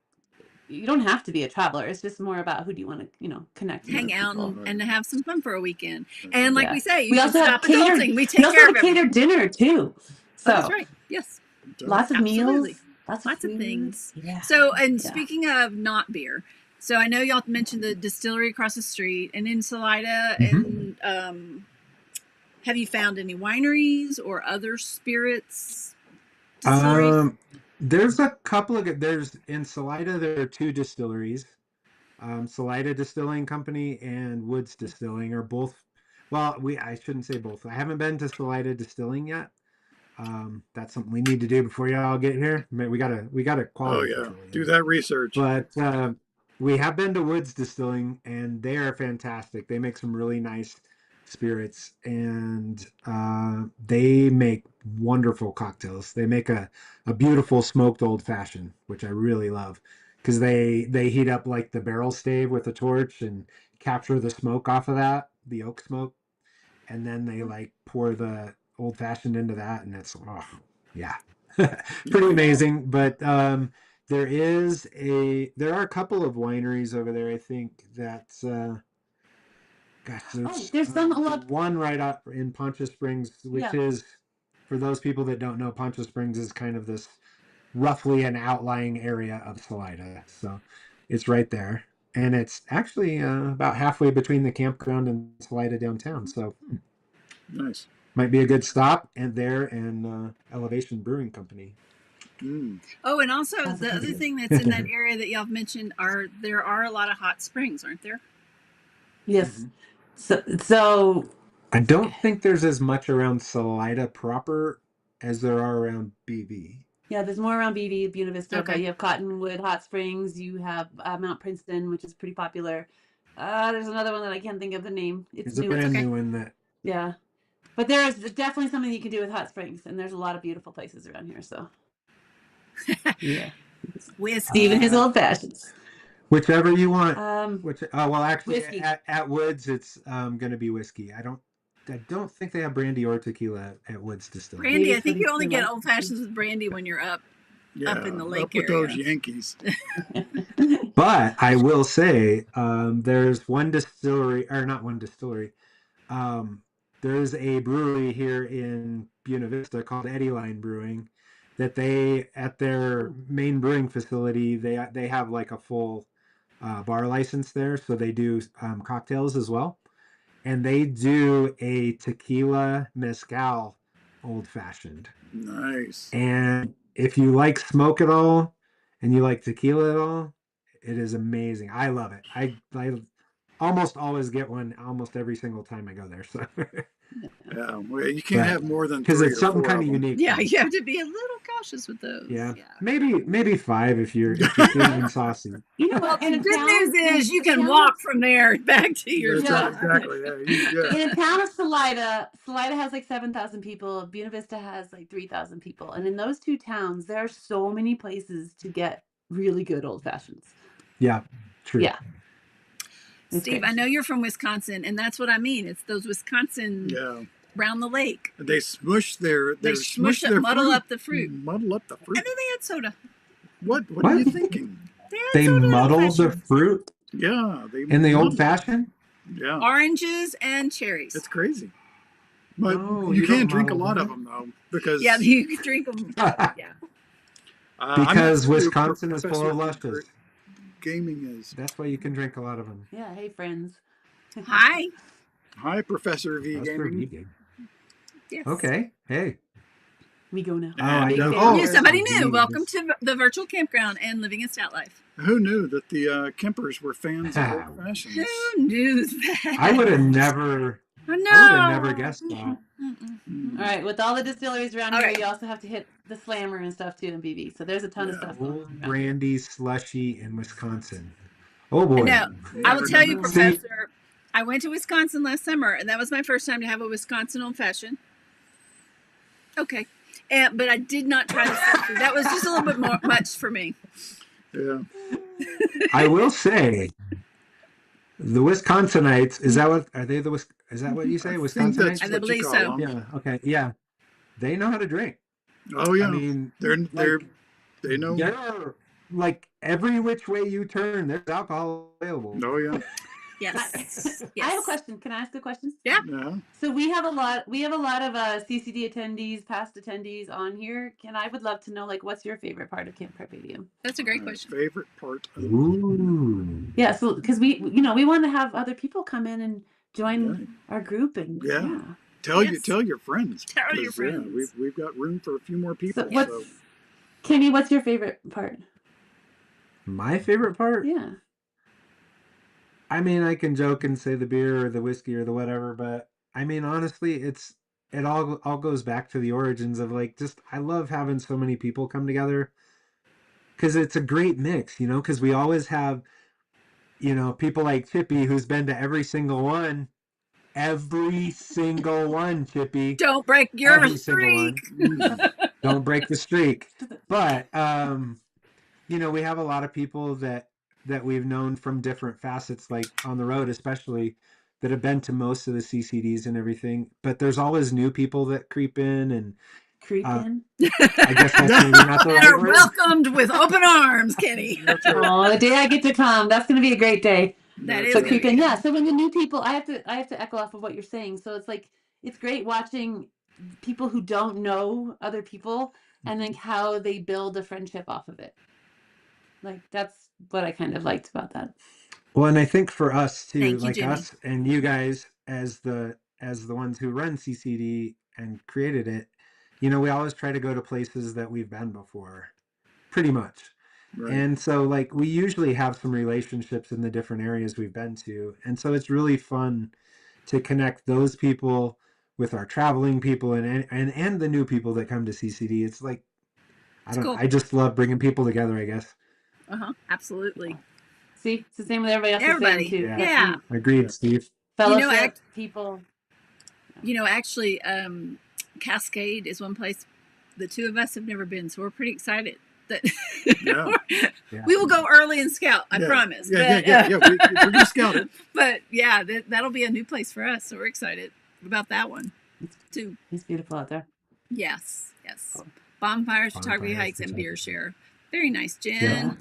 you don't have to be a traveler. It's just more about who do you want to, connect with. Hang out people. and have some fun for a weekend. And like Yeah. we say, you We can also have stop catered. adulting. We We take also care have of a catered everything. dinner too. So Oh, that's right. Yes. lots of Absolutely. meals, lots of food. things. Yeah. So, and Yeah. speaking of not beer, so I know y'all mentioned the distillery across the street and in Salida, and have you found any wineries or other spirits distilleries? There's a couple of there's in Salida there are two distilleries. Salida Distilling Company and Woods Distilling are both, well, I shouldn't say both. I haven't been to Salida Distilling yet. That's something we need to do before y'all get here. We gotta quality control. Do that research. But we have been to Woods Distilling, and they are fantastic. They make some really nice spirits, and they make wonderful cocktails. They make a beautiful smoked old fashioned, which I really love, because they heat up like the barrel stave with a torch and capture the smoke off of that, the oak smoke, and then they like pour the old fashioned into that, and it's pretty amazing. But there are a couple of wineries over there. I think that's there's some one right up in Poncha Springs, which is, for those people that don't know, Poncha Springs is kind of this roughly an outlying area of Salida, so it's right there, and it's actually about halfway between the campground and Salida downtown. So nice. Might be a good stop and Elevation Brewing Company. Oh, and also the other thing that's in that area that y'all mentioned there are a lot of hot springs, aren't there? Yes. So I don't think there's as much around Salida proper as there are around BV. Yeah, there's more around BV, Buena Vista, Okay. but you have Cottonwood Hot Springs, you have Mount Princeton, which is pretty popular. There's another one that I can't think of the name. It's a new. brand new one that. Yeah. But there is definitely something you can do with hot springs, and there's a lot of beautiful places around here, so. Yeah. Whiskey. Steve and his old fashions. Whichever you want. Actually, whiskey. At Woods, it's going to be whiskey. I don't think they have brandy or tequila at Woods Distillery. Brandy, I think you only get old fashions with brandy when you're up in the lake with area. those Yankees. But I will say, there's one distillery, or not one distillery. There's a brewery here in Buena Vista called Eddie Line Brewing, that they, at their main brewing facility, they have like a full bar license there, so they do cocktails as well, and they do a tequila mezcal old fashioned. Nice. And if you like smoke at all, and you like tequila at all, it is amazing. I love it. I almost always get one almost every single time I go there. So well, you can't have more than 3 because it's or something 4 kind of unique. Yeah, you have to be a little cautious with those. Yeah. Maybe 5 if you're feeling saucy. You know what? And the good news is you can walk from there back to your job. Exactly. In a town of Salida has like 7,000 people. Buena Vista has like 3,000 people, and in those two towns, there are so many places to get really good old fashions. Yeah, true. Yeah. It's Steve, great. I know you're from Wisconsin, and that's what I mean. It's those Wisconsin round the lake. They smush their smush up, their muddle fruit. up the fruit. Muddle up the fruit. And then they had soda. What are you thinking? They had soda in muddle the old-fashioned. fruit Yeah, they in the muddle. old fashioned. Yeah, Oranges and cherries. it's crazy. But No, you you don't can't drink a muddle lot them. of them though, because you can drink them. Yeah. Because I'm not Wisconsin is full Professor of V luscious. Gaming is. That's why you can drink a lot of them. Yeah. Hey, friends. Hi. Hi, Professor V That's for Gaming. vegan. Yes. Okay. Hey. We go now. Oh, I know. You, somebody Vegan. new. Welcome to the virtual campground and living a Stout Life. Who knew that the Kempers were fans of old fashions? Who knew that? I would have never. I know. I would have never guessed that. All right. With all the distilleries around here, you also have to hit the Slammer and stuff too in BV. So there's a ton of stuff going on. Old brandy slushy in Wisconsin. Oh boy. No, I will tell you, See- Professor, I went to Wisconsin last summer, and that was my first time to have a Wisconsin old fashioned. Okay. But I did not try the slushy. That was just a little bit much for me. Yeah. I will say, the Wisconsinites, is that what, are they the, is that what you say? I think that's Wisconsinites? I what believe you call so. them. Yeah, okay, yeah. They know how to drink. Oh yeah. I mean, they know. they're like every which way you turn, there's alcohol available. Oh yeah. Yes. I have a question. Can I ask a question? Yeah. Yeah. So we have a lot of CCD attendees, past attendees on here. I would love to know, like, what's your favorite part of Camp Carpe Diem? That's a great question. Favorite part of Ooh. Yeah, so because we want to have other people come in and join our group and Yeah. Tell Yes. your friends. Tell your 'cause, friends. Yeah, we've got room for a few more people. So Kenny, what's your favorite part? My favorite part? Yeah. I mean, I can joke and say the beer or the whiskey or the whatever, but I mean, honestly, it all goes back to the origins of like just I love having so many people come together because it's a great mix, because we always have, people like Chippy who's been to every single one, Chippy. Don't break your Every single streak. one. Don't break the streak. But we have a lot of people that we've known from different facets, like on the road especially, that have been to most of the CCDs and everything. But there's always new people that creep in and Creeping. I guess that's maybe not the right They're word. welcomed with open arms, Kenny. Oh, the day I get to come, that's going to be a great day. That is So gonna be creeping, good. yeah. So when the new people, I have to echo off of what you're saying. So it's like it's great watching people who don't know other people and then how they build a friendship off of it. Like that's what I kind of liked about that. Well, and I think for us too, Thank you, like Jimmy. us and you guys as the ones who run CCD and created it, we always try to go to places that we've been before, pretty much. Right. And so like we usually have some relationships in the different areas we've been to. And so it's really fun to connect those people with our traveling people and the new people that come to CCD. It's like, Cool. I just love bringing people together, I guess. Absolutely. See, it's the same with everybody else. Everybody. Is saying too. Yeah. Agreed, Steve. Fellowship, people. Actually, Cascade is one place the two of us have never been, so we're pretty excited that we will go early and scout. I promise. Yeah. We're gonna scout it. But yeah, that'll be a new place for us, so we're excited about that one too. It's beautiful out there. Yes. Bonfires, photography hikes, and beer share. Very nice, Jen. Yeah.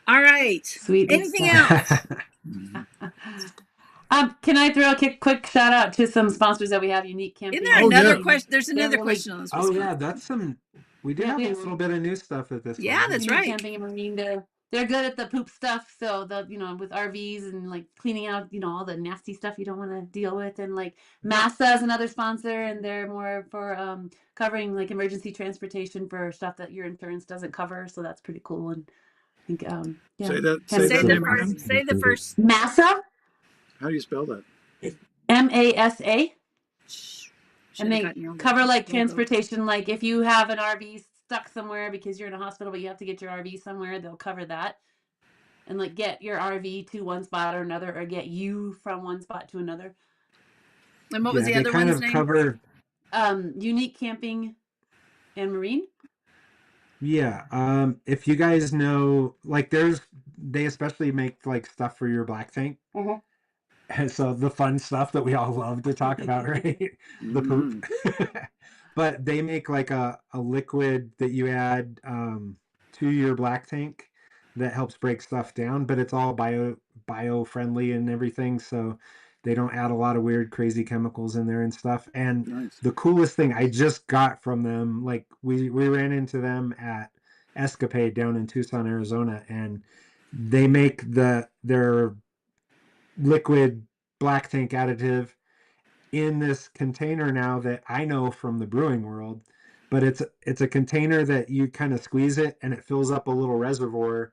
All right. Sweet. Anything else? Can I throw a quick shout out to some sponsors that we have? Unique Camping. Isn't there another question? There's another question on this. Oh yeah, that's some. We did have a little bit of new stuff at this. Yeah, that's right. Camping and Marine. They're good at the poop stuff. So they'll with RVs and like cleaning out all the nasty stuff you don't want to deal with, and like Massa is another sponsor, and they're more for covering like emergency transportation for stuff that your insurance doesn't cover. So that's pretty cool. And I think Say that. Say the first. Massa. How do you spell that? MASA. And they cover like transportation. Like if you have an RV stuck somewhere because you're in a hospital, but you have to get your RV somewhere, they'll cover that. And like get your RV to one spot or another, or get you from one spot to another. And what was the other one's name? Cover... Unique Camping and Marine. Yeah. If you guys know, like, they especially make like stuff for your black tank. Uh-huh. And so the fun stuff that we all love to talk about, right? The Mhm. poop. But they make like a liquid that you add to your black tank that helps break stuff down, but it's all bio friendly and everything, so they don't add a lot of weird crazy chemicals in there and stuff. And Nice. the coolest thing I just got from them, like we ran into them at Escapade down in Tucson, Arizona, and they make their liquid black tank additive in this container now that I know from the brewing world, but it's a container that you kind of squeeze it and it fills up a little reservoir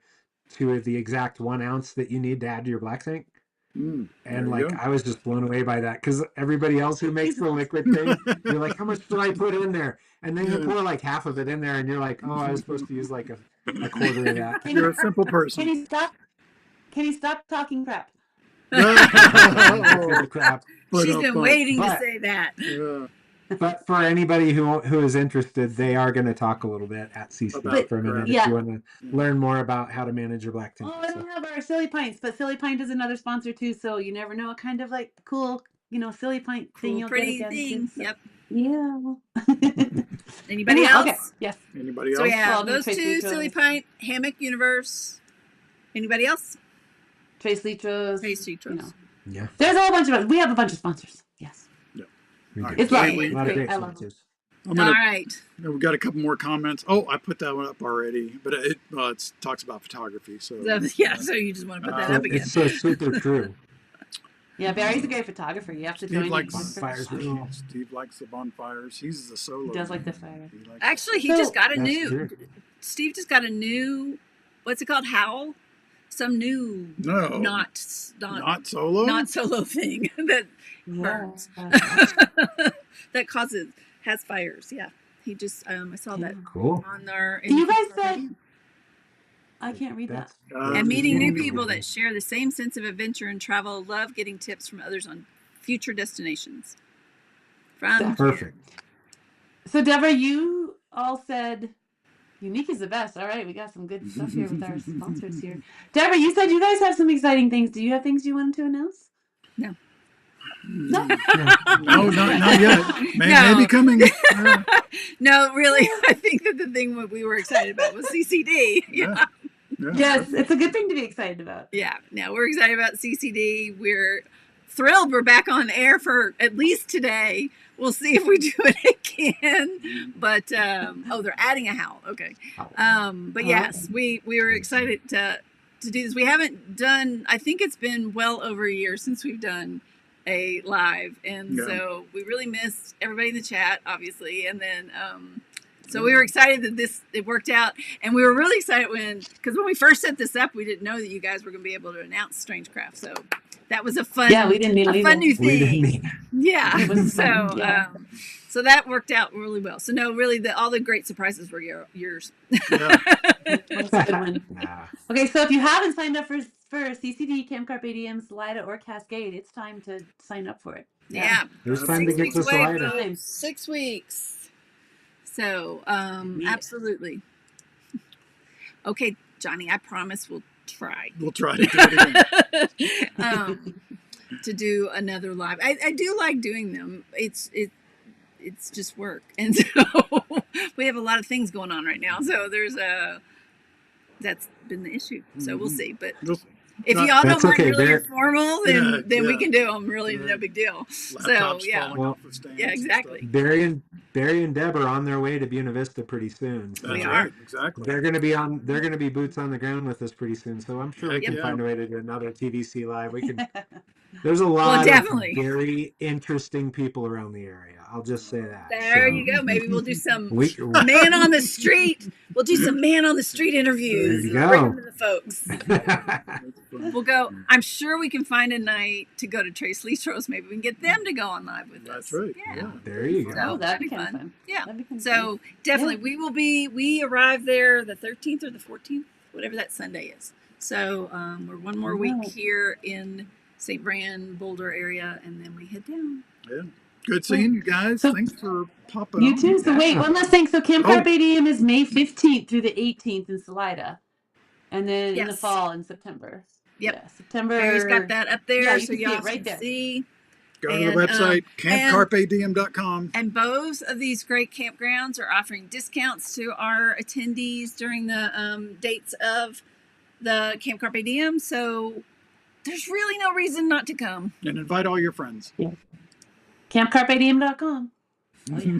to the exact 1 ounce that you need to add to your black tank. There And you like go. I was just blown away by that because everybody else who makes the liquid thing, you're like, how much should I put in there? And then you Yeah. pour like half of it in there, and you're like, oh, I was supposed to use like a quarter of that. You're a simple Can person. he stop? Can he stop talking crap? That's Oh, the crap. She's been but, waiting to But say that. yeah, But for anybody who is interested, they are going to talk a little bit at CC about for a crap. minute if Yeah. you want to learn more about how to manage your black tank. Oh, I don't have our Silly Pints, but Silly Pint is another sponsor too, so you never know what kind of like cool, Silly Pint thing Cool, you'll pretty get again. thing. Too, so. Yep. Yeah. Anybody else? Okay. Yes. Anybody So we else? have Well, those Trace two, Litros. Silly Pint, Hammock Universe. Anybody else? Trace Litros. Trace Litros. Yeah. There's a whole bunch of. We have a bunch of sponsors. Yes. All right. It's Okay. lovely. A It's lot of great. great I love it. sponsors. I'm All gonna. right. We've got a couple more comments. Oh, I put that one up already, but it talks about photography. So Yeah, so you just want to put that up again. It's so super true. Yeah, Barry's a great photographer. You have to join Steve likes him. bonfires. Steve likes the bonfires. He's the solo. He does man. like the fire. He likes Actually, he So- just got a That's new. true. Steve just got a new. What's it called? Howl. Some new. No. Not solo. solo thing that burns. Yeah. That has fires. Yeah. He just I saw that Cool. on our. You guys said I can't read that. That's And meeting new Amazing. people that share the same sense of adventure and travel, love getting tips from others on future destinations. From perfect. So Debra, you all said unique is the best. All right, we got some good stuff here with our sponsors here. Debra, you said you guys have some exciting things. Do you have things you wanted to announce? No. No. No, not yet. No. Maybe coming. No, really, I think that the thing what we were excited about was CCD. Yeah. Yes, it's a good thing to be excited about. Yeah, no, we're excited about CCD. We're thrilled we're back on air for at least today. We'll see if we do it again. But they're adding a howl. Okay. But yes, we were excited to do this. We haven't done, I think it's been well over a year since we've done a live, and so we really missed everybody in the chat, obviously, and then so we were excited that it worked out, and we were really excited because when we first set this up, we didn't know that you guys were going to be able to announce Strange Craft, so that was a fun, we didn't need fun new We didn't thing. need Yeah, It was so fun, yeah. So that worked out really well. So no, really, all the great surprises were yours. Yeah. That's a good one. Nah. Okay, so if you haven't signed up for CCD, Camp Carpe Diem, Salida, or Cascade, it's time to sign up for it. Yeah. There's time to 6 get weeks to away, Salida. folks. 6 weeks. So, absolutely. Okay, Johnny, I promise we'll try. We'll try to do it again. To do another live. I do like doing them. It's just work. And so we have a lot of things going on right now. So that's been the issue. So we'll see. But if y'all don't That's mind okay, really Bear. informal, then we Yeah. can do them. Really, no big deal. Laptops yeah. falling off the stands Yeah, and exactly. stuff. Barry and Deb are on their way to Buena Vista pretty soon. So We That's are. right. Exactly. they're gonna be boots on the ground with us pretty soon. So I'm sure we Heck can yeah. find a way to do another TVC live. We can. There's a lot definitely. of very interesting people around the area. I'll just say that. There So you go. Maybe we'll do some We, man on the street. We'll do some man on the street interviews. There you Bring go. them to the folks. That's fun. We'll go. I'm sure we can find a night to go to Trace Litros. Maybe we can get them to go on live with us. That's right. Yeah. there you go. So that'd be fun. kind of fun. Yeah. That'd be kind of So definitely, we arrive there the 13th or the 14th, whatever that Sunday is. So we're one more week Wow. here in St. Brand, Boulder area, and then we head down. Yeah. Good seeing you guys. So Thanks for popping you on. too. So wait, one last thing. So Camp Oh. Carpe Diem is May 15th through the 18th in Salida, and then in the Yes. fall in September. Yep. Yeah, September. Barry's got that up there, Yeah, you so can see y'all it right can there. see. Go to the website, campcarpediem.com. And both of these great campgrounds are offering discounts to our attendees during the dates of the Camp Carpe Diem. So there's really no reason not to come. And invite all your friends. Yeah. CampCarpeDiem.com. Oh, yeah.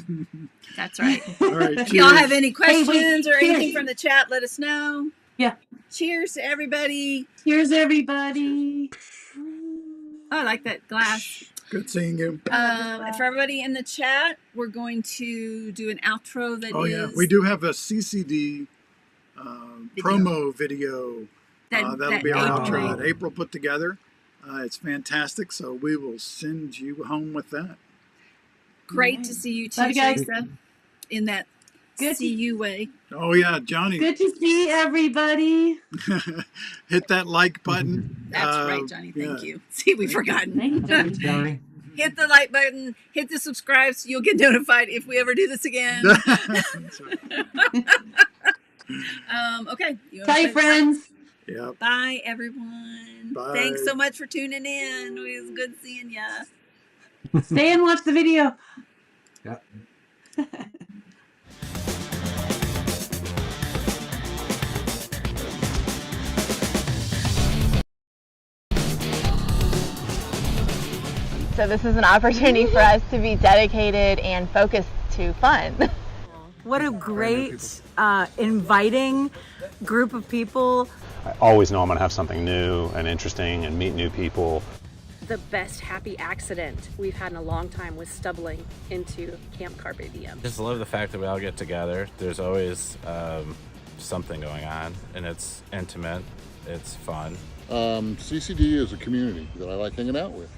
That's right. All right. If y'all have any questions or cheers. anything from the chat, let us know. Yeah. Cheers to everybody. Cheers, everybody. Oh, I like that glass. Good seeing you. For everybody in the chat, we're going to do an outro that Oh, yeah. We do have a CCD promo video. That'll be our outro that April put together. It's fantastic. So we will send you home with that. Great to see you too, Love you guys. Teresa, in that CU way. Oh, yeah, Johnny. Good to see everybody. Hit that like button. That's right, Johnny. Thank you. See, we've forgotten. Thank you, Johnny. Hit the like button. Hit the subscribe so you'll get notified if we ever do this again. Okay. Tell your friends. Yep. Bye, everyone. Bye. Thanks so much for tuning in. It was good seeing ya. Stay and watch the video. Yeah. So this is an opportunity for us to be dedicated and focused to fun. What a great, inviting group of people. I always know I'm going to have something new and interesting and meet new people. The best happy accident we've had in a long time was stumbling into Camp Carpe Diem. Just love the fact that we all get together. There's always something going on, and it's intimate, it's fun. CCD is a community that I like hanging out with.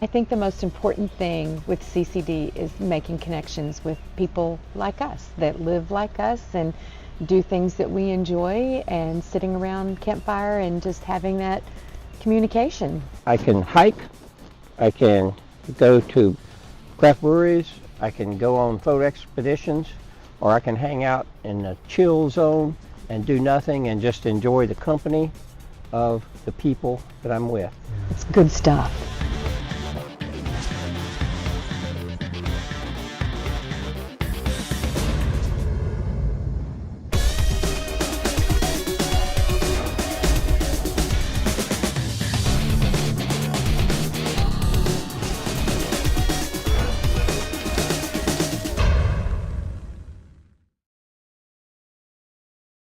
I think the most important thing with CCD is making connections with people like us that live like us and do things that we enjoy, and sitting around campfire and just having that communication. I can hike, I can go to craft breweries, I can go on photo expeditions, or I can hang out in the chill zone and do nothing and just enjoy the company of the people that I'm with. It's good stuff.